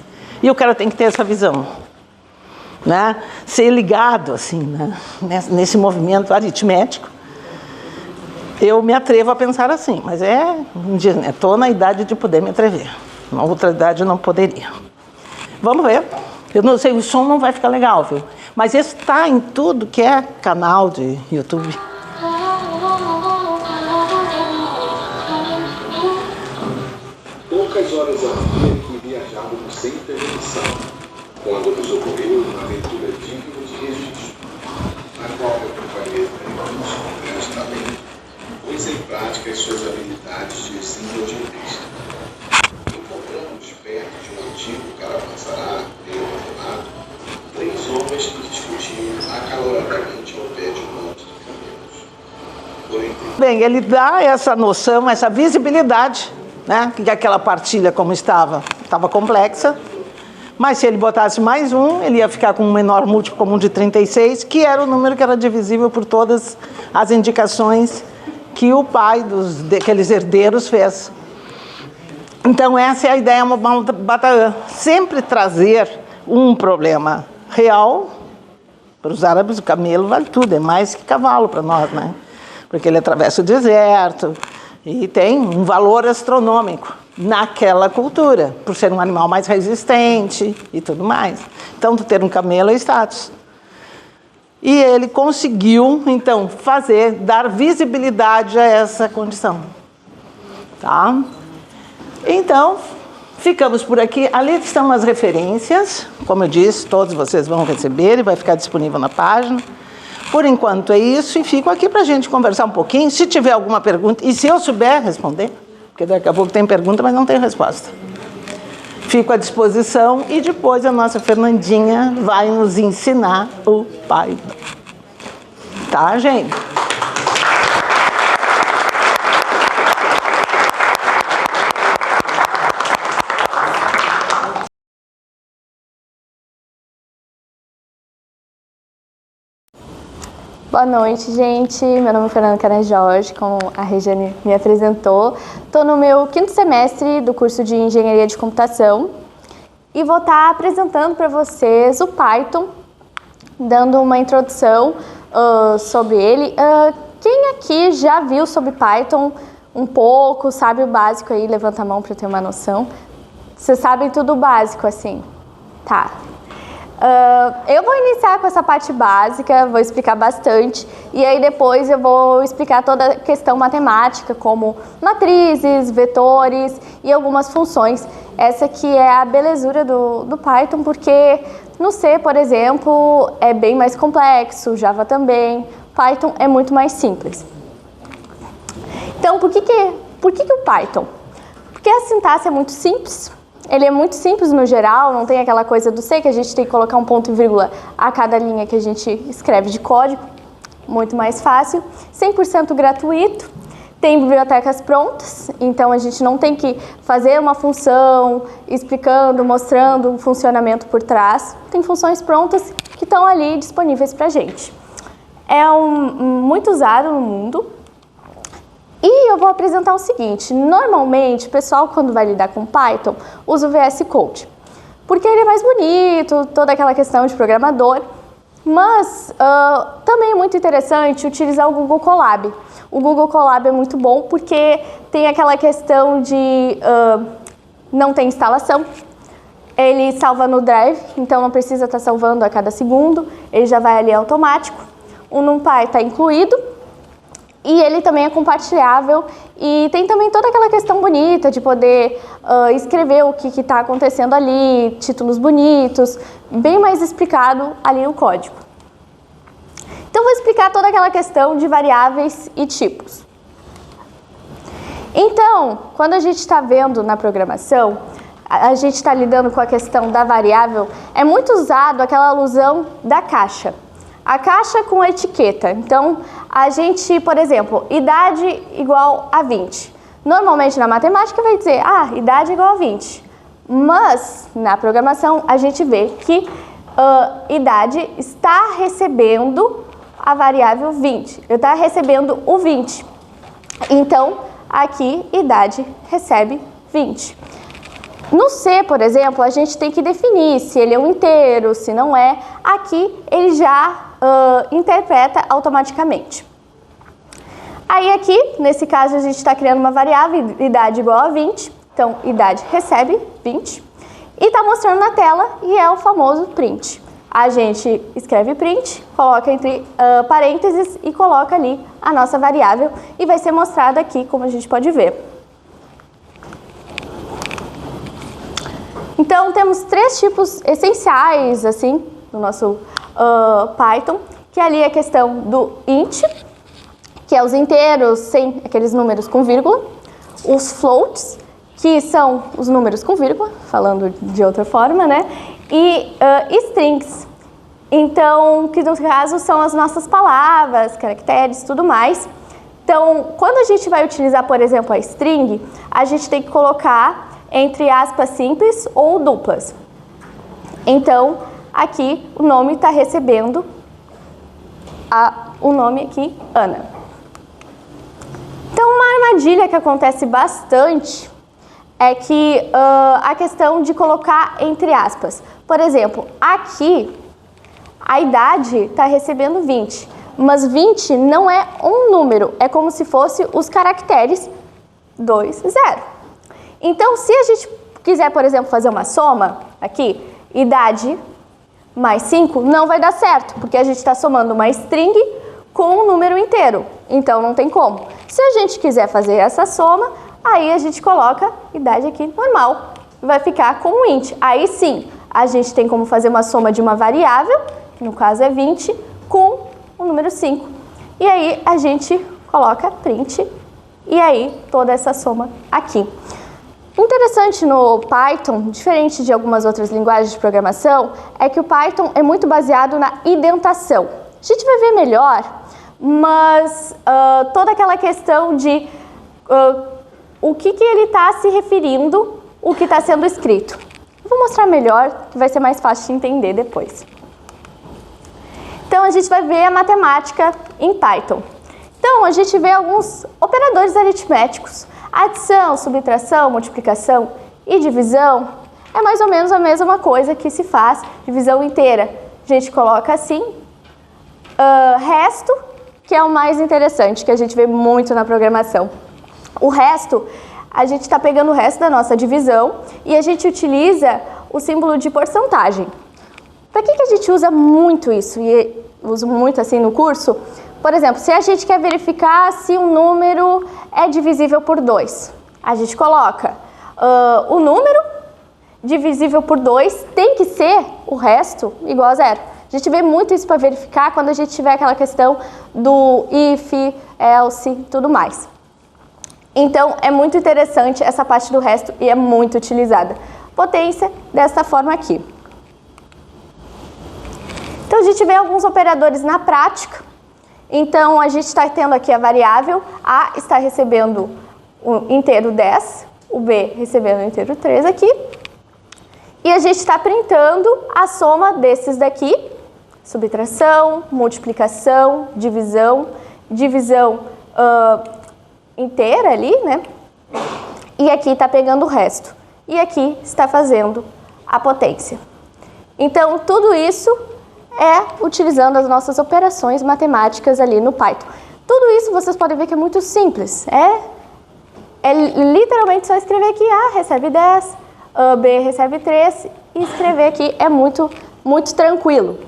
E o cara tem que ter essa visão. Né? Ser ligado assim, né? Nesse movimento aritmético. Eu me atrevo a pensar assim, mas estou na idade de poder me atrever. Na outra idade eu não poderia. Vamos ver. Eu não sei, o som não vai ficar legal, viu? Mas isso está em tudo que é canal de YouTube. Poucas horas havia que viajávamos sem permissão, quando nos ocorreu uma aventura digna de registro, na qual meu companheiro honestamente pôs em prática as suas habilidades de simbologia. Encontramos perto de um antigo caravançará bem abandonado 3 homens que discutiam acaloradamente ao pé de um monte de camelos. Bem, ele dá essa noção, essa visibilidade, né? Que aquela partilha como estava complexa, mas se ele botasse mais um, ele ia ficar com um menor múltiplo comum de 36, que era o número que era divisível por todas as indicações que o pai daqueles herdeiros fez. Então essa é a ideia Malbatã, sempre trazer um problema real. Para os árabes o camelo vale tudo, é mais que cavalo para nós, né? Porque ele atravessa o deserto e tem um valor astronômico naquela cultura, por ser um animal mais resistente e tudo mais. Então, ter um camelo é status. E ele conseguiu, então, dar visibilidade a essa condição. Tá? Então, ficamos por aqui. Ali estão as referências, como eu disse, todos vocês vão receber e vai ficar disponível na página. Por enquanto é isso, e fico aqui para a gente conversar um pouquinho. Se tiver alguma pergunta, e se eu souber responder, porque daqui a pouco tem pergunta, mas não tem resposta. Fico à disposição e depois a nossa Fernandinha vai nos ensinar o Python. Tá, gente? Boa noite, gente. Meu nome é Fernanda Caran Jorge, como a Regiane me apresentou. Estou no meu 5º semestre do curso de Engenharia de Computação e vou estar apresentando para vocês o Python, dando uma introdução sobre ele. Quem aqui já viu sobre Python um pouco, sabe o básico aí? Levanta a mão para eu ter uma noção. Vocês sabem tudo básico, assim? Tá. Eu vou iniciar com essa parte básica, vou explicar bastante, e aí depois eu vou explicar toda a questão matemática, como matrizes, vetores e algumas funções. Essa aqui é a belezura do Python, porque no C, por exemplo, é bem mais complexo, Java também, Python é muito mais simples. Então, por que o Python? Porque a sintaxe é muito simples. Ele é muito simples no geral, não tem aquela coisa do C que a gente tem que colocar um ponto e vírgula a cada linha que a gente escreve de código. Muito mais fácil. 100% gratuito. Tem bibliotecas prontas, então a gente não tem que fazer uma função explicando, mostrando o funcionamento por trás. Tem funções prontas que estão ali disponíveis para a gente. É muito usado no mundo. E eu vou apresentar o seguinte, normalmente o pessoal quando vai lidar com Python usa o VS Code, porque ele é mais bonito, toda aquela questão de programador, mas também é muito interessante utilizar o Google Colab. O Google Colab é muito bom porque tem aquela questão de não tem instalação, ele salva no Drive, então não precisa estar salvando a cada segundo, ele já vai ali automático, o NumPy está incluído. E ele também é compartilhável e tem também toda aquela questão bonita de poder escrever o que está acontecendo ali, títulos bonitos, bem mais explicado ali no código. Então, vou explicar toda aquela questão de variáveis e tipos. Então, quando a gente está vendo na programação, a gente está lidando com a questão da variável, é muito usado aquela alusão da caixa. A caixa com a etiqueta. Então, a gente, por exemplo, idade igual a 20. Normalmente na matemática vai dizer, idade igual a 20. Mas na programação a gente vê que idade está recebendo a variável 20. Está recebendo o 20. Então, aqui, idade recebe 20. No C, por exemplo, a gente tem que definir se ele é um inteiro, se não é. Aqui, ele já interpreta automaticamente. Aí aqui, nesse caso, a gente está criando uma variável, idade igual a 20. Então, idade recebe 20. E está mostrando na tela e é o famoso print. A gente escreve print, coloca entre parênteses e coloca ali a nossa variável e vai ser mostrado aqui, como a gente pode ver. Então, temos 3 tipos essenciais, assim, no nosso Python, que ali é a questão do int, que é os inteiros sem aqueles números com vírgula, os floats, que são os números com vírgula, falando de outra forma, né? E strings, então, que no caso são as nossas palavras, caracteres, tudo mais. Então, quando a gente vai utilizar, por exemplo, a string, a gente tem que colocar entre aspas simples ou duplas. Então, aqui o nome está recebendo o nome aqui, Ana. Então, uma armadilha que acontece bastante é que a questão de colocar entre aspas. Por exemplo, aqui a idade está recebendo 20, mas 20 não é um número, é como se fosse os caracteres 2, 0. Então, se a gente quiser, por exemplo, fazer uma soma aqui, idade mais 5, não vai dar certo, porque a gente está somando uma string com um número inteiro, então não tem como. Se a gente quiser fazer essa soma, aí a gente coloca idade aqui normal, vai ficar com um int. Aí sim, a gente tem como fazer uma soma de uma variável, que no caso é 20, com o número 5. E aí a gente coloca print, e aí toda essa soma aqui. Interessante no Python, diferente de algumas outras linguagens de programação, é que o Python é muito baseado na indentação. A gente vai ver melhor, mas toda aquela questão de o que ele está se referindo, o que está sendo escrito. Eu vou mostrar melhor, que vai ser mais fácil de entender depois. Então, a gente vai ver a matemática em Python. Então, a gente vê alguns operadores aritméticos. Adição, subtração, multiplicação e divisão é mais ou menos a mesma coisa que se faz divisão inteira. A gente coloca assim, resto, que é o mais interessante, que a gente vê muito na programação. O resto, a gente está pegando o resto da nossa divisão e a gente utiliza o símbolo de porcentagem. Para que a gente usa muito isso? E uso muito assim no curso. Por exemplo, se a gente quer verificar se um número é divisível por 2, a gente coloca o número divisível por 2 tem que ser o resto igual a 0. A gente vê muito isso para verificar quando a gente tiver aquela questão do if, else e tudo mais. Então, é muito interessante essa parte do resto e é muito utilizada. Potência dessa forma aqui. Então, a gente vê alguns operadores na prática. Então, a gente está tendo aqui a variável A está recebendo o inteiro 10, o B recebendo o inteiro 3 aqui. E a gente está printando a soma desses daqui, subtração, multiplicação, divisão inteira ali, né? E aqui está pegando o resto. E aqui está fazendo a potência. Então, tudo isso é utilizando as nossas operações matemáticas ali no Python. Tudo isso vocês podem ver que é muito simples. É literalmente só escrever aqui A recebe 10, B recebe 3 e escrever aqui é muito tranquilo.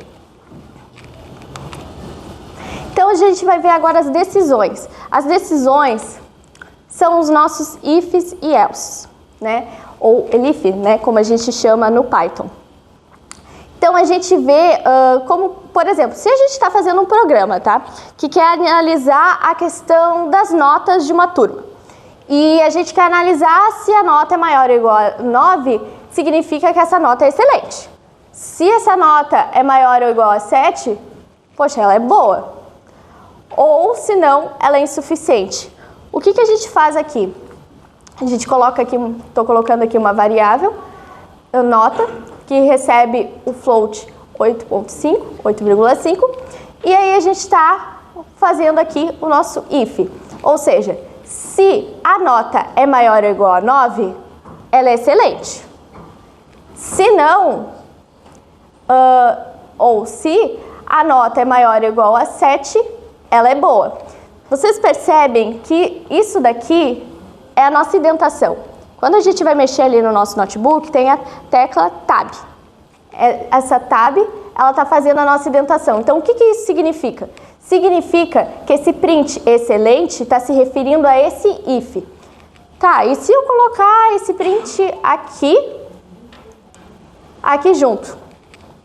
Então a gente vai ver agora as decisões. As decisões são os nossos ifs e elses, né? Ou elif, né? Como a gente chama no Python. Então a gente vê como, por exemplo, se a gente está fazendo um programa, tá? Que quer analisar a questão das notas de uma turma. E a gente quer analisar se a nota é maior ou igual a 9, significa que essa nota é excelente. Se essa nota é maior ou igual a 7, poxa, ela é boa. Ou, se não, ela é insuficiente. O que a gente faz aqui? A gente coloca aqui, estou colocando aqui uma variável, nota, que recebe o float 8.5, 8,5, e aí a gente está fazendo aqui o nosso if. Ou seja, se a nota é maior ou igual a 9, ela é excelente. Se não, ou se a nota é maior ou igual a 7, ela é boa. Vocês percebem que isso daqui é a nossa indentação. Quando a gente vai mexer ali no nosso notebook, tem a tecla Tab. Essa Tab, ela está fazendo a nossa indentação. Então, o que isso significa? Significa que esse print excelente está se referindo a esse if. Tá, e se eu colocar esse print aqui junto?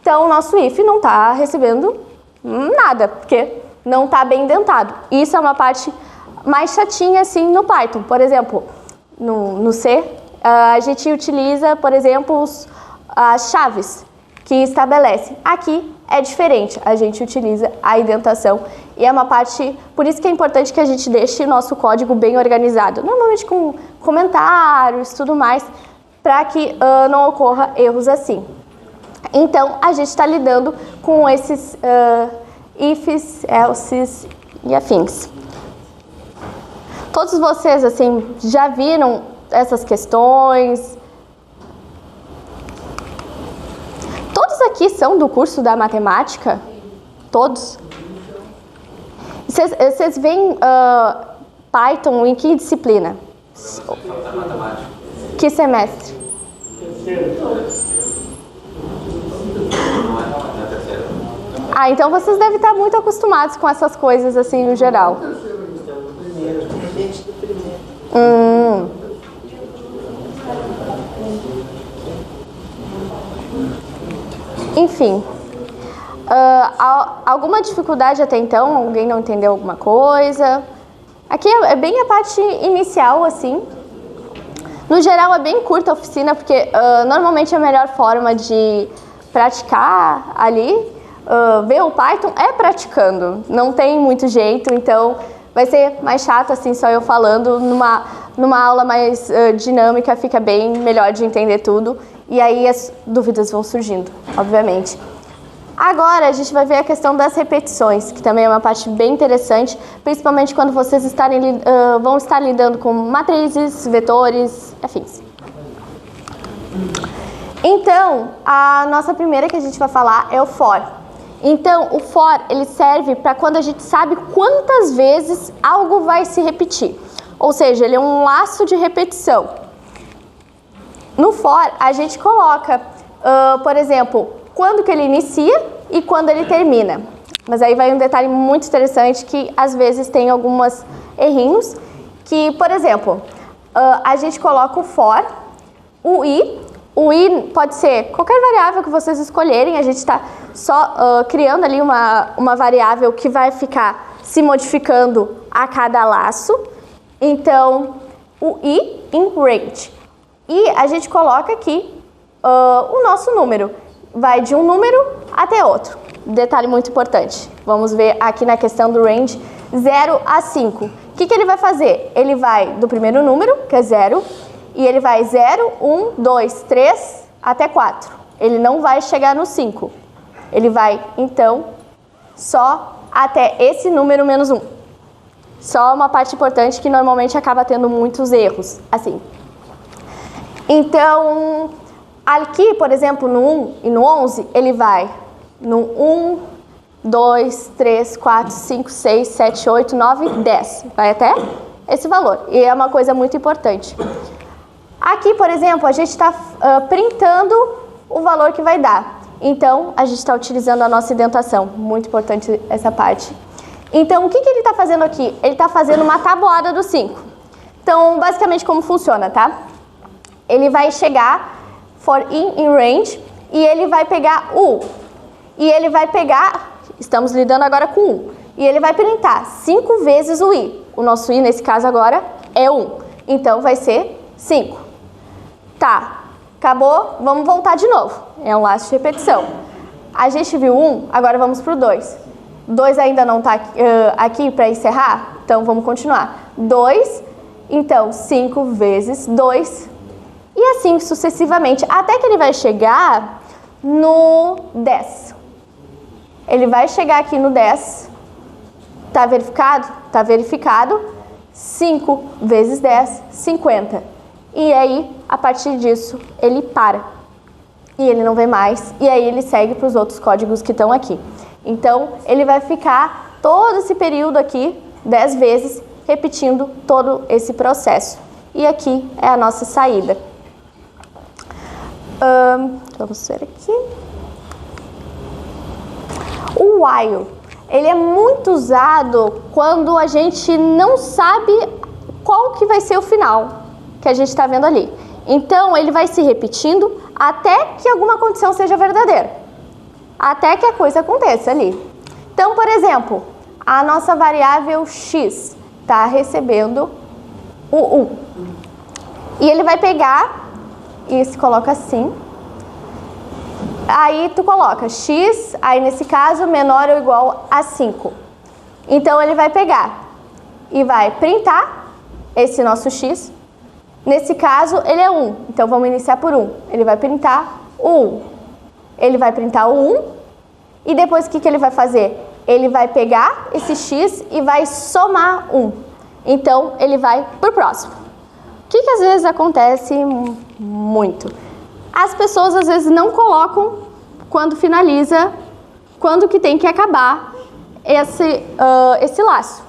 Então, o nosso if não está recebendo nada, porque não está bem indentado. Isso é uma parte mais chatinha, assim, no Python. Por exemplo, no C, a gente utiliza, por exemplo, as chaves que estabelecem. Aqui é diferente, a gente utiliza a indentação e é uma parte, por isso que é importante que a gente deixe o nosso código bem organizado, normalmente com comentários e tudo mais, para que não ocorra erros assim. Então, a gente está lidando com esses ifs, elses e afins. Todos vocês, assim, já viram essas questões? Todos aqui são do curso da matemática? Todos? Vocês veem Python em que disciplina? Que semestre? Ah, então vocês devem estar muito acostumados com essas coisas assim no geral. Enfim, alguma dificuldade até então? Alguém não entendeu alguma coisa? Aqui é bem a parte inicial, assim. No geral é bem curta a oficina, porque normalmente a melhor forma de praticar ali, ver o Python é praticando. Não tem muito jeito, então vai ser mais chato assim só eu falando. Numa aula mais dinâmica fica bem melhor de entender tudo. E aí as dúvidas vão surgindo, obviamente. Agora a gente vai ver a questão das repetições, que também é uma parte bem interessante, principalmente quando vocês vão estar lidando com matrizes, vetores, afins. Então, a nossa primeira que a gente vai falar é o for. Então, o for ele serve para quando a gente sabe quantas vezes algo vai se repetir. ou seja, ele é um laço de repetição. No for, a gente coloca, por exemplo, quando que ele inicia e quando ele termina. Mas aí vai um detalhe muito interessante que às vezes tem alguns errinhos, que, por exemplo, a gente coloca o for, o i pode ser qualquer variável que vocês escolherem, a gente está só criando ali uma variável que vai ficar se modificando a cada laço. Então, o i em range. E a gente coloca aqui o nosso número. Vai de um número até outro. Detalhe muito importante. Vamos ver aqui na questão do range 0 a 5. O que ele vai fazer? Ele vai do primeiro número, que é 0, e ele vai 0, 1, 2, 3, até 4. Ele não vai chegar no 5. Ele vai, então, só até esse número menos 1. Só uma parte importante que normalmente acaba tendo muitos erros, assim. Então, aqui, por exemplo, no 1 e no 11, ele vai no 1, 2, 3, 4, 5, 6, 7, 8, 9, 10. Vai até esse valor. E é uma coisa muito importante. Aqui, por exemplo, a gente está printando o valor que vai dar. Então, a gente está utilizando a nossa indentação. Muito importante essa parte. Então, o que ele está fazendo aqui? Ele está fazendo uma tabuada do 5. Então, basicamente, como funciona, tá? Ele vai chegar for in range e ele vai pegar o. E ele vai pegar, estamos lidando agora com 1. E ele vai printar 5 vezes o i. O nosso i, nesse caso agora, é 1. Então, vai ser 5. Tá, acabou, vamos voltar de novo. É um laço de repetição. A gente viu 1, agora vamos para o 2. 2 ainda não está aqui para encerrar? Então, vamos continuar. 2, então, 5 vezes 2. E assim sucessivamente, até que ele vai chegar no 10. Ele vai chegar aqui no 10. Tá verificado? Tá verificado. 5 vezes 10, 50. E aí, a partir disso, ele para. E ele não vê mais. E aí ele segue para os outros códigos que estão aqui. Então, ele vai ficar todo esse período aqui, 10 vezes, repetindo todo esse processo. E aqui é a nossa saída. Vamos ver aqui. O while, ele é muito usado quando a gente não sabe qual que vai ser o final que a gente está vendo ali. Então, ele vai se repetindo até que alguma condição seja verdadeira. Até que a coisa aconteça ali. Então, por exemplo, a nossa variável x está recebendo o 1. E ele vai pegar e se coloca assim. Aí tu coloca x, aí nesse caso menor ou igual a 5. Então ele vai pegar e vai printar esse nosso x. Nesse caso ele é 1, então vamos iniciar por 1. Ele vai printar o 1. Ele vai printar o 1 e depois o que ele vai fazer? Ele vai pegar esse x e vai somar 1. Então ele vai pro próximo. O que às vezes acontece muito? As pessoas às vezes não colocam quando finaliza, quando que tem que acabar esse laço.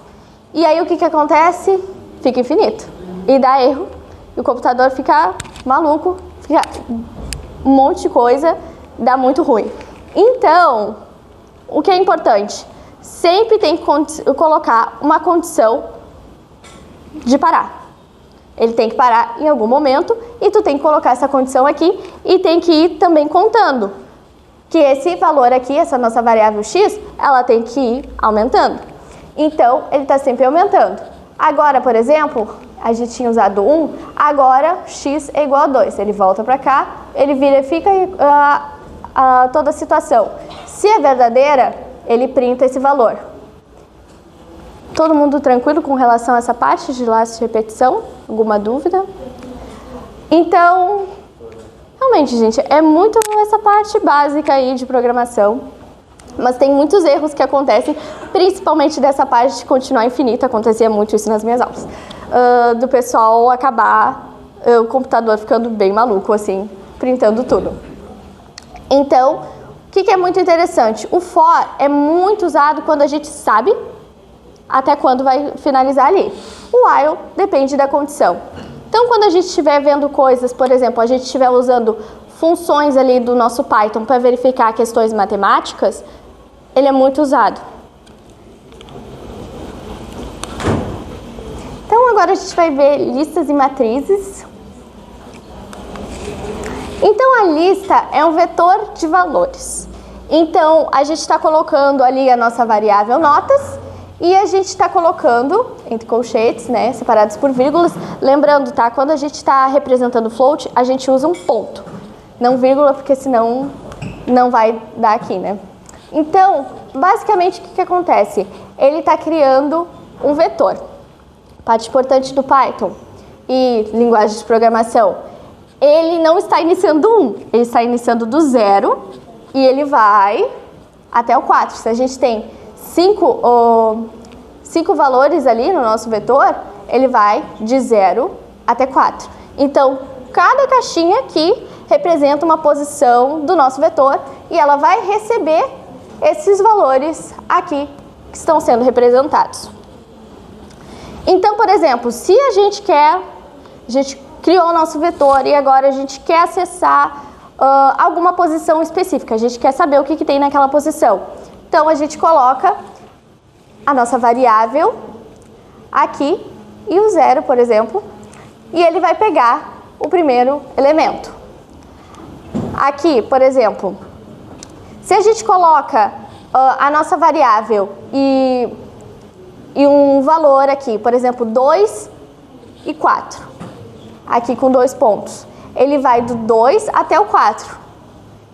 E aí o que acontece? Fica infinito. E dá erro. E o computador fica maluco, fica um monte de coisa, dá muito ruim. Então, o que é importante? Sempre tem que colocar uma condição de parar. Ele tem que parar em algum momento e tu tem que colocar essa condição aqui e tem que ir também contando que esse valor aqui, essa nossa variável x, ela tem que ir aumentando. Então, ele está sempre aumentando. Agora, por exemplo, a gente tinha usado 1, agora x é igual a 2. Ele volta para cá, ele verifica toda a situação. Se é verdadeira, ele printa esse valor. Todo mundo tranquilo com relação a essa parte de laço de repetição? Alguma dúvida? Então, realmente, gente, é muito essa parte básica aí de programação. Mas tem muitos erros que acontecem, principalmente dessa parte de continuar infinito. Acontecia muito isso nas minhas aulas. Do pessoal acabar o computador ficando bem maluco, assim, printando tudo. Então, o que é muito interessante? O for é muito usado quando a gente sabe até quando vai finalizar ali. O while depende da condição. Então, quando a gente estiver vendo coisas, por exemplo, a gente estiver usando funções ali do nosso Python para verificar questões matemáticas, ele é muito usado. Então, agora a gente vai ver listas e matrizes. Então, a lista é um vetor de valores. Então, a gente está colocando ali a nossa variável notas e a gente está colocando, entre colchetes, né, separados por vírgulas. Lembrando, tá? Quando a gente está representando float, a gente usa um ponto, não vírgula, porque senão não vai dar aqui, né? Então, basicamente, o que acontece? Ele está criando um vetor. Parte importante do Python e linguagem de programação. Ele não está iniciando 1, ele está iniciando do 0 e ele vai até o 4. Se a gente tem 5 valores ali no nosso vetor, ele vai de 0 até 4. Então, cada caixinha aqui representa uma posição do nosso vetor e ela vai receber esses valores aqui que estão sendo representados. Então, por exemplo, se a gente criou o nosso vetor e agora a gente quer acessar alguma posição específica, a gente quer saber o que tem naquela posição. Então, a gente coloca a nossa variável aqui e o 0, por exemplo, e ele vai pegar o primeiro elemento. Aqui, por exemplo, se a gente coloca a nossa variável e um valor aqui, por exemplo, 2 e 4, aqui com 2 pontos, ele vai do 2 até o 4.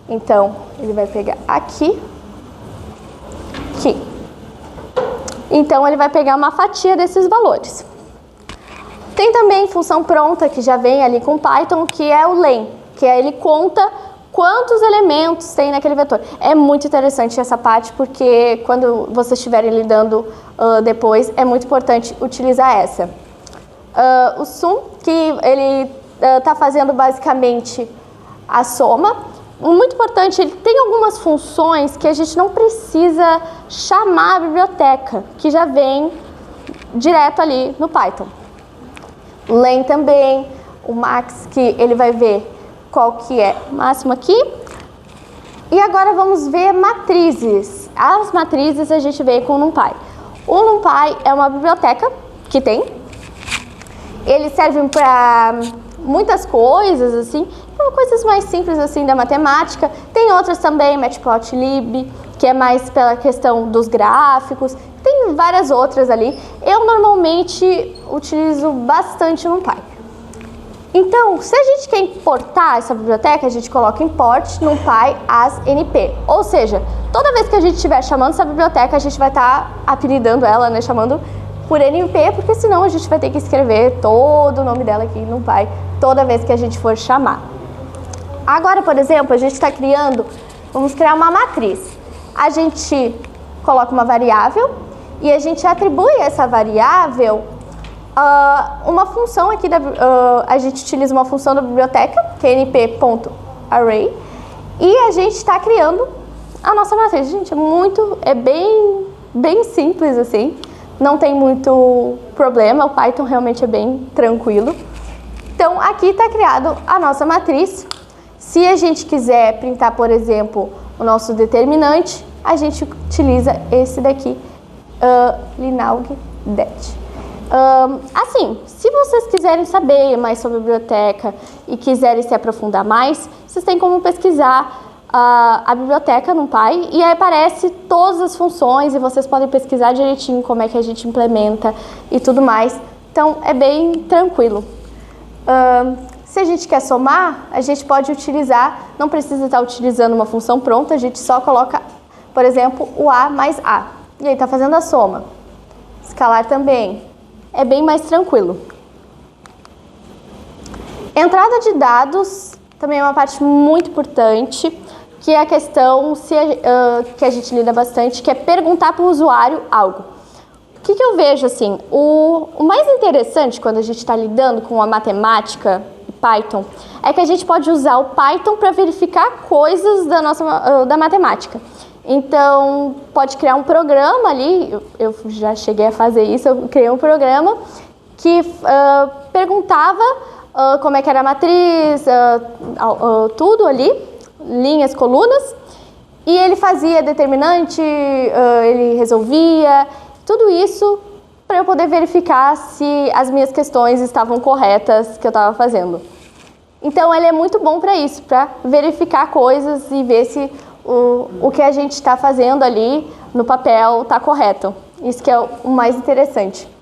Então, ele vai pegar aqui. Então, ele vai pegar uma fatia desses valores. Tem também função pronta, que já vem ali com Python, que é o len, que ele conta quantos elementos tem naquele vetor. É muito interessante essa parte, porque quando vocês estiverem lidando depois, é muito importante utilizar essa. O sum, que ele está fazendo basicamente a soma. Muito importante, ele tem algumas funções que a gente não precisa chamar a biblioteca, que já vem direto ali no Python. Len também, o max, que ele vai ver qual que é o máximo aqui. E agora vamos ver matrizes. As matrizes a gente vê com o NumPy. O NumPy é uma biblioteca que tem. Ele serve para muitas coisas, assim, coisas mais simples assim da matemática. Tem outras também, Matplotlib, que é mais pela questão dos gráficos. Tem várias outras ali. Eu normalmente utilizo bastante o NumPy. Então, se a gente quer importar essa biblioteca, a gente coloca import NumPy as NP. Ou seja, toda vez que a gente estiver chamando essa biblioteca, a gente vai estar apelidando ela, né, chamando por NP, porque senão a gente vai ter que escrever todo o nome dela aqui no NumPy toda vez que a gente for chamar. Agora, por exemplo, a gente está vamos criar uma matriz. A gente coloca uma variável e a gente atribui essa variável uma função aqui, a gente utiliza uma função da biblioteca, que é np.array, e a gente está criando a nossa matriz. Gente, é bem simples assim, não tem muito problema, o Python realmente é bem tranquilo. Então, aqui está criado a nossa matriz. Se a gente quiser printar, por exemplo, o nosso determinante, a gente utiliza esse daqui, linaug-det. Assim, se vocês quiserem saber mais sobre a biblioteca e quiserem se aprofundar mais, vocês têm como pesquisar a biblioteca NumPy e aí aparece todas as funções e vocês podem pesquisar direitinho como é que a gente implementa e tudo mais. Então, é bem tranquilo. Se a gente quer somar, a gente pode utilizar, não precisa estar utilizando uma função pronta, a gente só coloca, por exemplo, o A mais A. E aí está fazendo a soma. Escalar também. É bem mais tranquilo. Entrada de dados também é uma parte muito importante, que é a questão que a gente lida bastante, que é perguntar para o usuário algo. O que eu vejo assim? O mais interessante quando a gente está lidando com a matemática e Python é que a gente pode usar o Python para verificar coisas da matemática. Então, pode criar um programa ali, eu já cheguei a fazer isso, eu criei um programa que perguntava como é que era a matriz, tudo ali, linhas, colunas, e ele fazia determinante, ele resolvia, tudo isso para eu poder verificar se as minhas questões estavam corretas que eu estava fazendo. Então ele é muito bom para isso, para verificar coisas e ver se o que a gente está fazendo ali no papel está correto. Isso que é o mais interessante.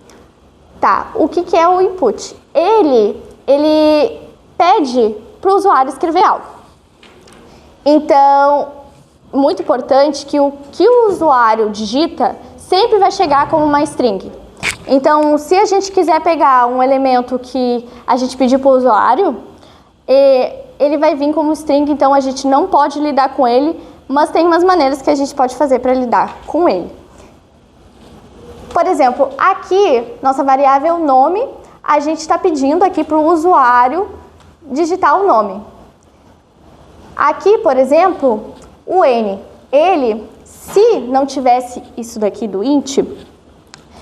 Tá, o que é o input? Ele pede para o usuário escrever algo. Então, muito importante que o que o usuário digita sempre vai chegar como uma string. Então, se a gente quiser pegar um elemento que a gente pediu para o usuário, ele vai vir como string, então a gente não pode lidar com ele, mas tem umas maneiras que a gente pode fazer para lidar com ele. Por exemplo, aqui, nossa variável nome, a gente está pedindo aqui para o usuário digitar o nome. Aqui, por exemplo, o N, ele, se não tivesse isso daqui do int,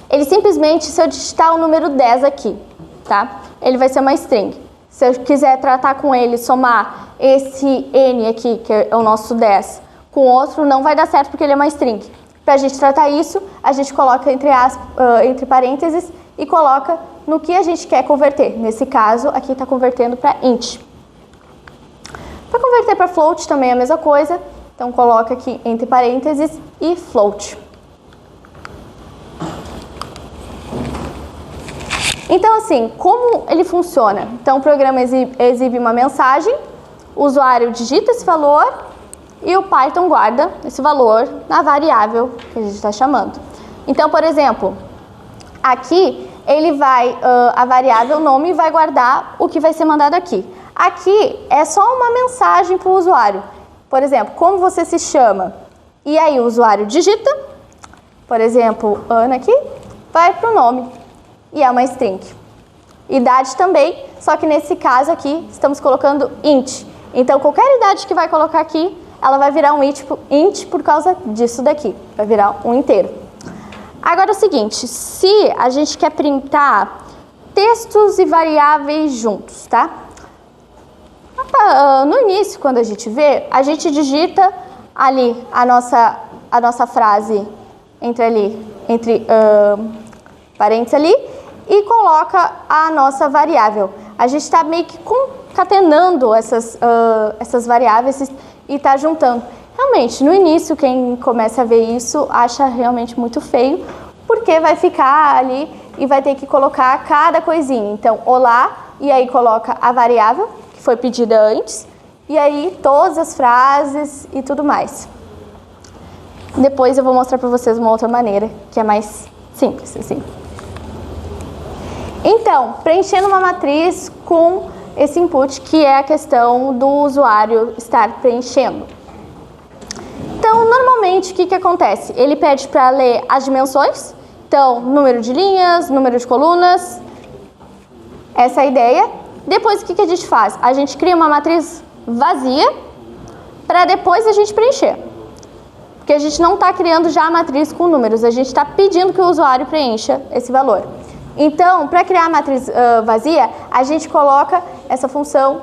ele simplesmente, se eu digitar o número 10 aqui, tá? Ele vai ser uma string. Se eu quiser tratar com ele, somar esse N aqui, que é o nosso 10, com outro, não vai dar certo porque ele é uma string. Para a gente tratar isso, a gente coloca entre parênteses e coloca no que a gente quer converter. Nesse caso, aqui está convertendo para int. Para converter para float também é a mesma coisa. Então, coloca aqui entre parênteses e float. Então, assim, como ele funciona? Então, o programa exibe uma mensagem, o usuário digita esse valor e o Python guarda esse valor na variável que a gente está chamando. Então, por exemplo, aqui ele vai, a variável nome vai guardar o que vai ser mandado aqui. Aqui é só uma mensagem para o usuário. Por exemplo, como você se chama? E aí o usuário digita, por exemplo, Ana aqui, vai para o nome. E é uma string. Idade também, só que nesse caso aqui estamos colocando int. Então, qualquer idade que vai colocar aqui, ela vai virar um int por causa disso daqui. Vai virar um inteiro. Agora é o seguinte, se a gente quer printar textos e variáveis juntos, tá? No início, quando a gente vê, a gente digita ali a nossa frase entre parênteses ali e coloca a nossa variável. A gente está meio que concatenando essas variáveis e está juntando. Realmente, no início, quem começa a ver isso acha realmente muito feio, porque vai ficar ali e vai ter que colocar cada coisinha. Então, olá, e aí coloca a variável, que foi pedida antes, e aí todas as frases e tudo mais. Depois eu vou mostrar para vocês uma outra maneira, que é mais simples, assim. Então, preenchendo uma matriz com esse input, que é a questão do usuário estar preenchendo. Então, normalmente, o que acontece? Ele pede para ler as dimensões, então, número de linhas, número de colunas, essa é a ideia. Depois, o que a gente faz? A gente cria uma matriz vazia para depois a gente preencher. Porque a gente não está criando já a matriz com números, a gente está pedindo que o usuário preencha esse valor. Então, para criar a matriz vazia, a gente coloca essa função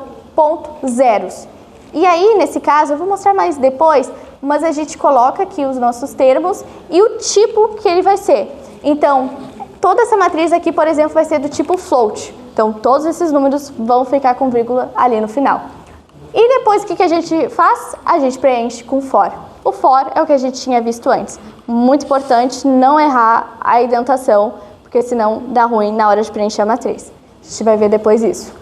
.zeros. E aí, nesse caso, eu vou mostrar mais depois, mas a gente coloca aqui os nossos termos e o tipo que ele vai ser. Então, toda essa matriz aqui, por exemplo, vai ser do tipo float. Então, todos esses números vão ficar com vírgula ali no final. E depois, o que a gente faz? A gente preenche com for. O for é o que a gente tinha visto antes. Muito importante não errar a indentação, porque senão dá ruim na hora de preencher a matriz. A gente vai ver depois isso.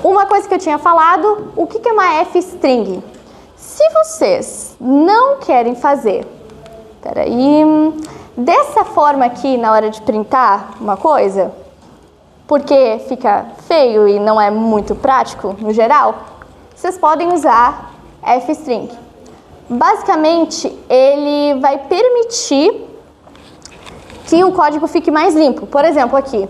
Uma coisa que eu tinha falado, o que é uma f-string? Se vocês não querem fazer, dessa forma aqui na hora de printar uma coisa, porque fica feio e não é muito prático no geral, vocês podem usar f-string. Basicamente, ele vai permitir que o código fique mais limpo. Por exemplo, aqui.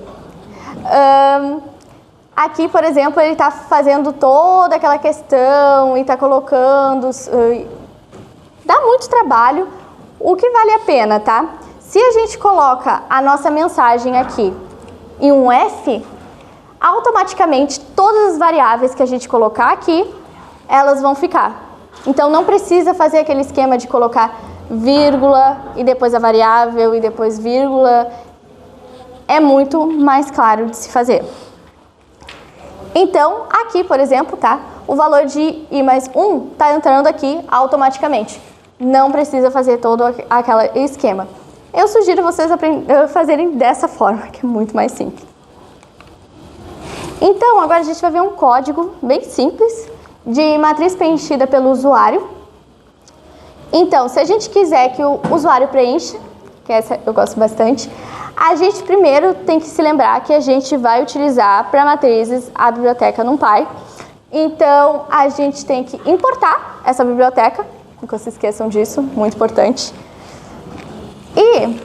Aqui, por exemplo, ele está fazendo toda aquela questão e está colocando... dá muito trabalho, o que vale a pena, tá? Se a gente coloca a nossa mensagem aqui em um F, automaticamente todas as variáveis que a gente colocar aqui, elas vão ficar. Então não precisa fazer aquele esquema de colocar vírgula e depois a variável e depois vírgula. É muito mais claro de se fazer. Então, aqui, por exemplo, tá? O valor de i mais 1 está entrando aqui automaticamente. Não precisa fazer todo aquele esquema. Eu sugiro vocês fazerem dessa forma, que é muito mais simples. Então, agora a gente vai ver um código bem simples de matriz preenchida pelo usuário. Então, se a gente quiser que o usuário preencha, que essa eu gosto bastante, a gente primeiro tem que se lembrar que a gente vai utilizar para matrizes a biblioteca NumPy. Então, a gente tem que importar essa biblioteca, nunca se esqueçam disso, muito importante. E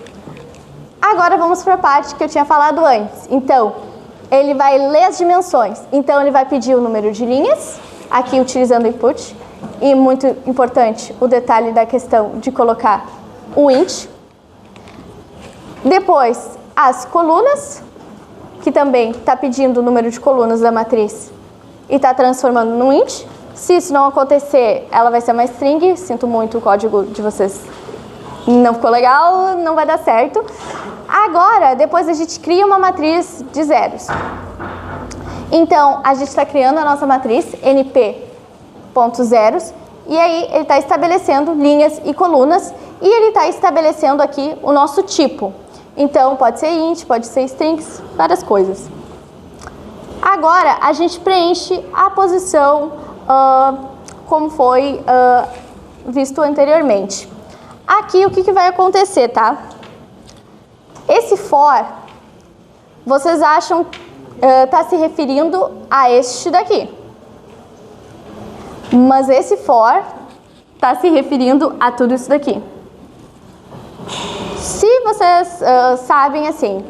agora vamos para a parte que eu tinha falado antes. Então, ele vai ler as dimensões. Então, ele vai pedir o número de linhas, aqui utilizando o input. E muito importante, o detalhe da questão de colocar o int. Depois, as colunas, que também está pedindo o número de colunas da matriz e está transformando no int. Se isso não acontecer, ela vai ser uma string. Sinto muito, o código de vocês não ficou legal, não vai dar certo. Agora, depois a gente cria uma matriz de zeros. Então, a gente está criando a nossa matriz np.zeros e aí ele está estabelecendo linhas e colunas e ele está estabelecendo aqui o nosso tipo. Então, pode ser int, pode ser strings, várias coisas. Agora, a gente preenche a posição como foi visto anteriormente. Aqui, o que vai acontecer, tá? Esse for, vocês acham está se referindo a este daqui. Mas esse for está se referindo a tudo isso daqui. Se vocês sabem assim,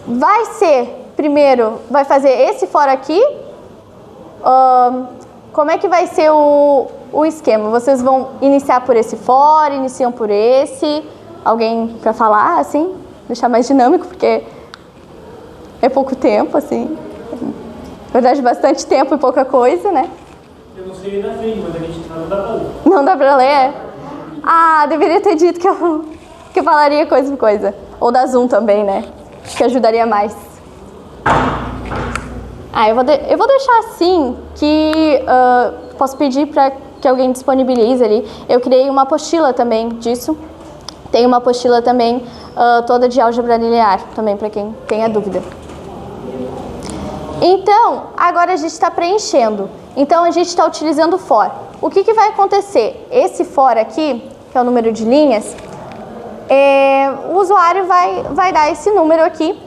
vai ser, primeiro, vai fazer esse for aqui, como é que vai ser o esquema? Vocês vão iniciar por esse for, iniciam por esse, alguém para falar assim, deixar mais dinâmico, porque é pouco tempo, assim, na verdade bastante tempo e pouca coisa, né? Eu não sei da frente, mas a gente não dá pra ler. Não dá pra ler? Ah, deveria ter dito que eu falaria coisa por coisa. Ou da Zoom também, né? Acho que ajudaria mais. Ah, eu vou deixar assim, que posso pedir para que alguém disponibilize ali. Eu criei uma apostila também disso. Tem uma apostila também toda de álgebra linear, também para quem tenha dúvida. Então, agora a gente está preenchendo. Então, a gente está utilizando o for. O que vai acontecer? Esse for aqui, que é o número de linhas, o usuário vai dar esse número aqui.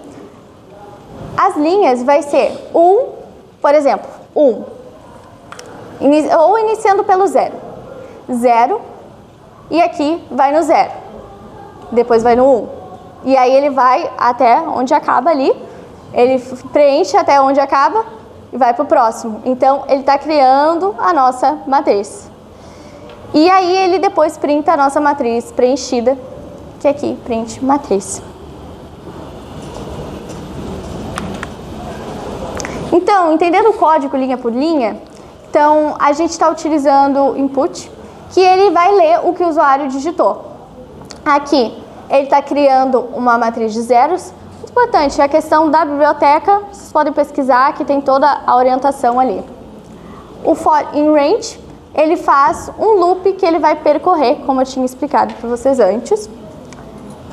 As linhas vai ser 1, por exemplo, 1. Ou iniciando pelo 0. 0, e aqui vai no 0. Depois vai no 1. E aí ele vai até onde acaba ali. Ele preenche até onde acaba e vai para o próximo. Então, ele está criando a nossa matriz. E aí, ele depois printa a nossa matriz preenchida, que é aqui, print matriz. Então, entendendo o código linha por linha, então, a gente está utilizando o input, que ele vai ler o que o usuário digitou. Aqui, ele está criando uma matriz de zeros. Importante, a questão da biblioteca, vocês podem pesquisar, que tem toda a orientação ali. O for in range, ele faz um loop que ele vai percorrer, como eu tinha explicado para vocês antes.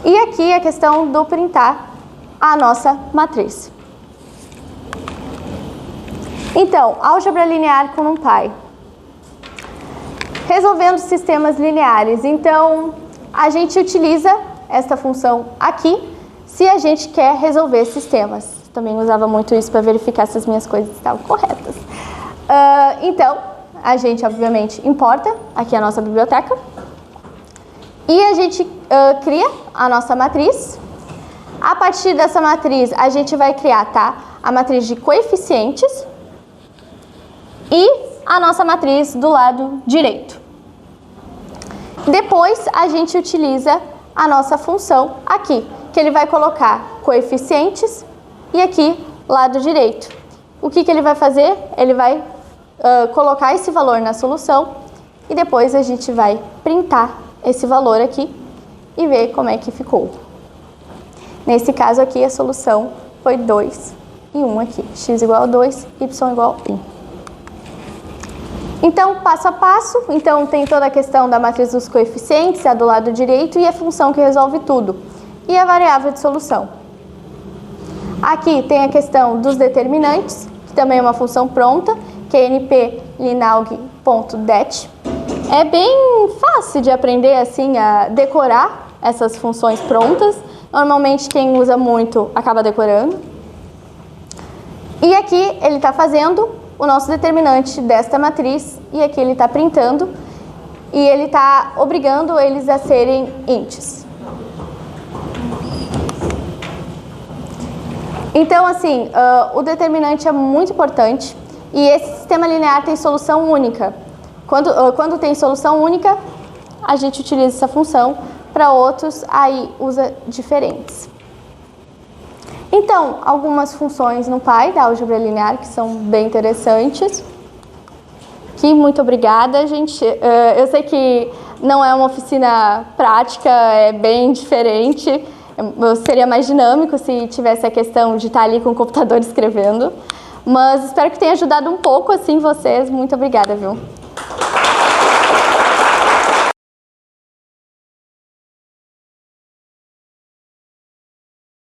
E aqui a questão do printar a nossa matriz. Então, álgebra linear com NumPy. Resolvendo sistemas lineares. Então, a gente utiliza esta função aqui, se a gente quer resolver sistemas. Também usava muito isso para verificar se as minhas coisas estavam corretas. Então, a gente, obviamente, importa aqui a nossa biblioteca. E a gente cria a nossa matriz. A partir dessa matriz, a gente vai criar, tá? A matriz de coeficientes e a nossa matriz do lado direito. Depois, a gente utiliza a nossa função aqui, que ele vai colocar coeficientes e aqui, lado direito. O que ele vai fazer? Ele vai colocar esse valor na solução e depois a gente vai printar esse valor aqui e ver como é que ficou. Nesse caso aqui, a solução foi 2 e 1 aqui. X igual a 2, y igual a 1. Então, passo a passo, então tem toda a questão da matriz dos coeficientes, a do lado direito, e a função que resolve tudo. E a variável de solução. Aqui tem a questão dos determinantes, que também é uma função pronta, que é np-linaug.det. É bem fácil de aprender assim a decorar essas funções prontas. Normalmente quem usa muito acaba decorando. E aqui ele está fazendo o nosso determinante desta matriz e aqui ele está printando e ele está obrigando eles a serem ints. Então, assim, o determinante é muito importante e esse sistema linear tem solução única. Quando tem solução única, a gente utiliza essa função, para outros, aí usa diferentes. Então, algumas funções no Py da álgebra linear que são bem interessantes. Muito obrigada, gente. Eu sei que não é uma oficina prática, é bem diferente. Seria mais dinâmico se tivesse a questão de estar ali com o computador escrevendo. Mas espero que tenha ajudado um pouco assim vocês. Muito obrigada, viu?